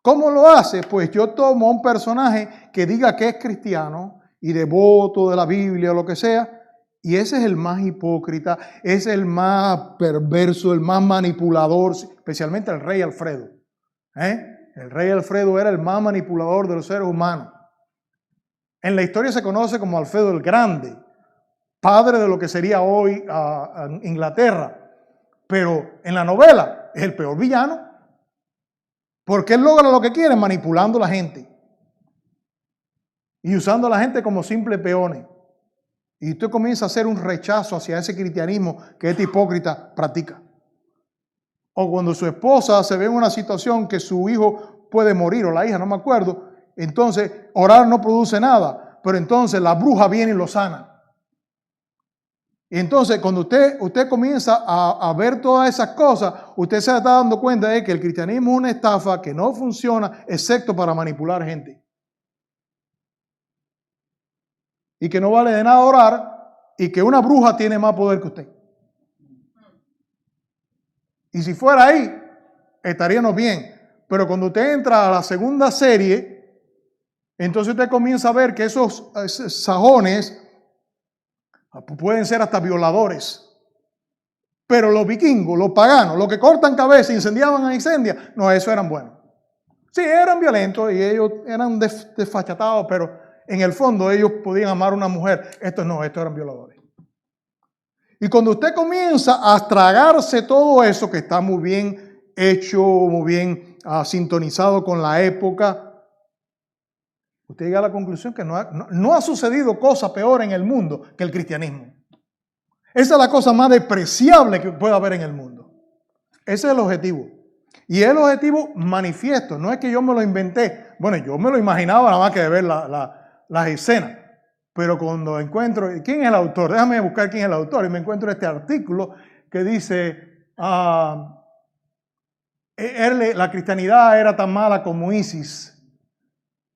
¿Cómo lo hace? Pues yo tomo a un personaje que diga que es cristiano y devoto de la Biblia o lo que sea, y ese es el más hipócrita, es el más perverso, el más manipulador, especialmente el rey Alfredo. El rey Alfredo era el más manipulador de los seres humanos. En la historia se conoce como Alfredo el Grande, padre de lo que sería hoy Inglaterra. Pero en la novela es el peor villano. Porque él logra lo que quiere manipulando a la gente. Y usando a la gente como simples peones. Y usted comienza a hacer un rechazo hacia ese cristianismo que este hipócrita practica. O cuando su esposa se ve en una situación que su hijo puede morir, o la hija, no me acuerdo, entonces orar no produce nada. Pero entonces la bruja viene y lo sana. Y entonces cuando usted comienza a ver todas esas cosas, usted se está dando cuenta de que el cristianismo es una estafa que no funciona excepto para manipular gente. Y que no vale de nada orar y que una bruja tiene más poder que usted. Y si fuera ahí, estaríamos bien. Pero cuando usted entra a la segunda serie, entonces usted comienza a ver que esos sajones pueden ser hasta violadores. Pero los vikingos, los paganos, los que cortan cabeza e incendiaban a incendia, no, esos eran buenos. Sí, eran violentos y ellos eran desfachatados, pero en el fondo ellos podían amar a una mujer. Estos no, estos eran violadores. Y cuando usted comienza a tragarse todo eso, que está muy bien hecho, muy bien sintonizado con la época, usted llega a la conclusión que no ha sucedido cosa peor en el mundo que el cristianismo. Esa es la cosa más despreciable que puede haber en el mundo. Ese es el objetivo. Y es el objetivo manifiesto. No es que yo me lo inventé. Bueno, yo me lo imaginaba nada más que de ver las escenas. Pero cuando encuentro, ¿quién es el autor? Déjame buscar quién es el autor. Y me encuentro este artículo que dice, la cristianidad era tan mala como ISIS.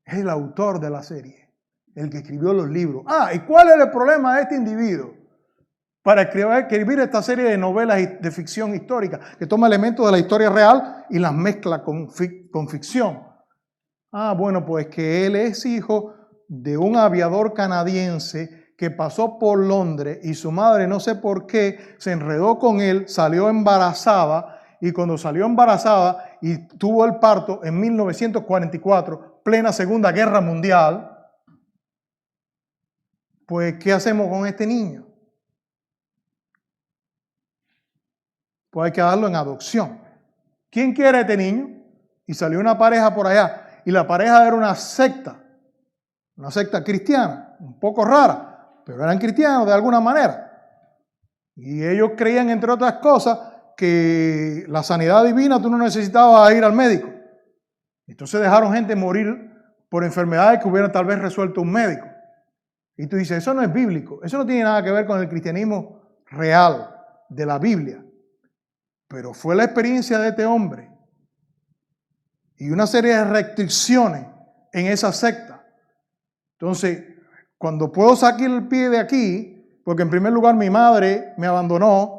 Es el autor de la serie, el que escribió los libros. ¿Y cuál es el problema de este individuo? Para escribir esta serie de novelas de ficción histórica, que toma elementos de la historia real y las mezcla con ficción. Bueno, pues que él es hijo de un aviador canadiense que pasó por Londres y su madre, no sé por qué, se enredó con él, salió embarazada, y cuando salió embarazada y tuvo el parto en 1944, plena Segunda Guerra Mundial, pues ¿qué hacemos con este niño? Pues hay que darlo en adopción. ¿Quién quiere a este niño? Y salió una pareja por allá, y la pareja era una secta cristiana, un poco rara, pero eran cristianos de alguna manera. Y ellos creían, entre otras cosas, que la sanidad divina tú no necesitabas ir al médico. Entonces dejaron gente morir por enfermedades que hubieran tal vez resuelto un médico. Y tú dices, eso no es bíblico, eso no tiene nada que ver con el cristianismo real de la Biblia. Pero fue la experiencia de este hombre y una serie de restricciones en esa secta. Entonces, cuando puedo sacar el pie de aquí, porque en primer lugar mi madre me abandonó,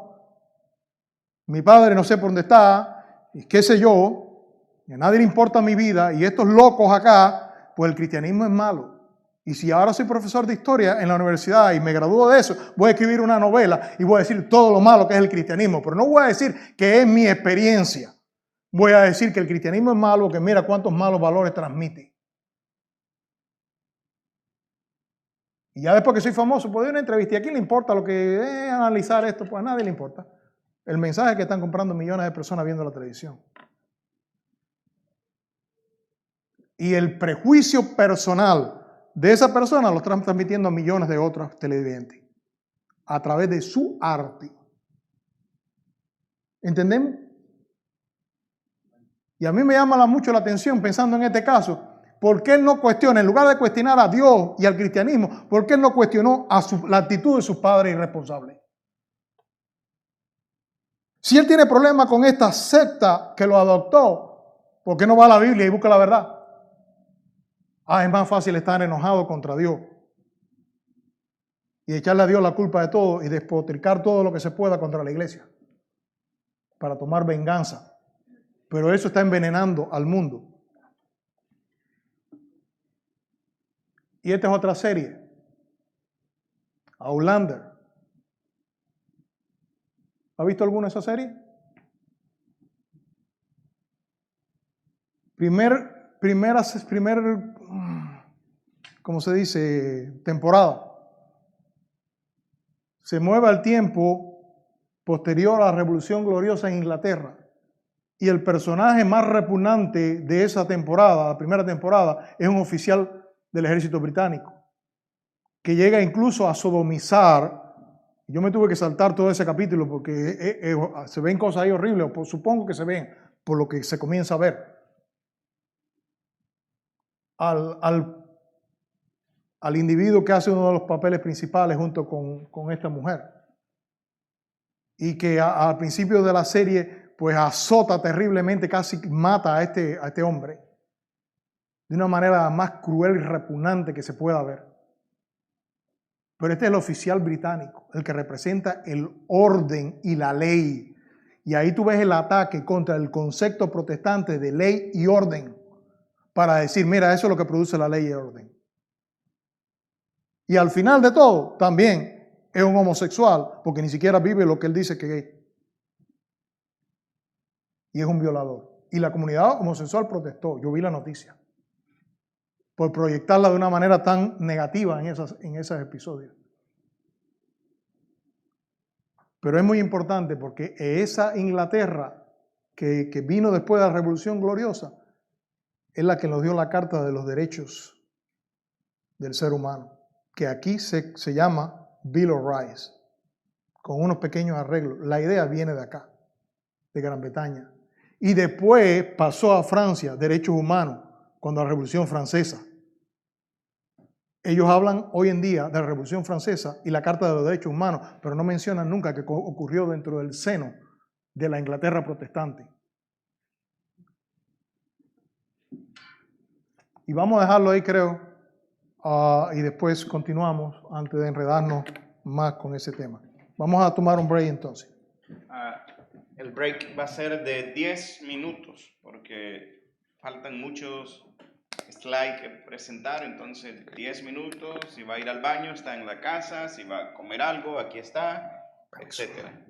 mi padre no sé por dónde está, y qué sé yo, y a nadie le importa mi vida, y estos locos acá, pues el cristianismo es malo. Y si ahora soy profesor de historia en la universidad y me gradúo de eso, voy a escribir una novela y voy a decir todo lo malo que es el cristianismo, pero no voy a decir que es mi experiencia. Voy a decir que el cristianismo es malo, que mira cuántos malos valores transmite. Y ya después que soy famoso, puedo ir a una entrevista. ¿Y a quién le importa lo que es analizar esto? Pues a nadie le importa. El mensaje es que están comprando millones de personas viendo la televisión. Y el prejuicio personal de esa persona lo están transmitiendo a millones de otros televidentes a través de su arte. ¿Entendemos? Y a mí me llama mucho la atención, pensando en este caso, ¿por qué él no cuestiona, en lugar de cuestionar a Dios y al cristianismo, por qué él no cuestionó la actitud de sus padres irresponsables? Si él tiene problemas con esta secta que lo adoptó, ¿por qué no va a la Biblia y busca la verdad? Es más fácil estar enojado contra Dios y echarle a Dios la culpa de todo y despotricar todo lo que se pueda contra la iglesia para tomar venganza. Pero eso está envenenando al mundo. Y esta es otra serie, Outlander. ¿Ha visto alguna de esas series? Primera, ¿cómo se dice? Temporada. Se mueve al tiempo posterior a la Revolución Gloriosa en Inglaterra. Y el personaje más repugnante de esa temporada, la primera temporada, es un oficial del ejército británico, que llega incluso a sodomizar. Yo me tuve que saltar todo ese capítulo porque se ven cosas ahí horribles, o supongo que se ven, por lo que se comienza a ver. Al individuo que hace uno de los papeles principales junto con esta mujer. Y que al principio de la serie pues azota terriblemente, casi mata a este hombre de una manera más cruel y repugnante que se pueda ver. Pero este es el oficial británico, el que representa el orden y la ley. Y ahí tú ves el ataque contra el concepto protestante de ley y orden para decir, mira, eso es lo que produce la ley y orden. Y al final de todo, también es un homosexual, porque ni siquiera vive lo que él dice que es. Y es un violador. Y la comunidad homosexual protestó, yo vi la noticia, por proyectarla de una manera tan negativa en esos episodios. Pero es muy importante porque esa Inglaterra que vino después de la Revolución Gloriosa es la que nos dio la Carta de los Derechos del Ser Humano, que aquí se llama Bill of Rights, con unos pequeños arreglos. La idea viene de acá, de Gran Bretaña. Y después pasó a Francia, derechos humanos, cuando la Revolución Francesa. Ellos hablan hoy en día de la Revolución Francesa y la Carta de los Derechos Humanos, pero no mencionan nunca que ocurrió dentro del seno de la Inglaterra protestante. Y vamos a dejarlo ahí, creo, y después continuamos antes de enredarnos más con ese tema. Vamos a tomar un break entonces. El break va a ser de 10 minutos porque faltan muchos slides que presentar, entonces 10 minutos. Si va a ir al baño, está en la casa. Si va a comer algo, aquí está, etcétera.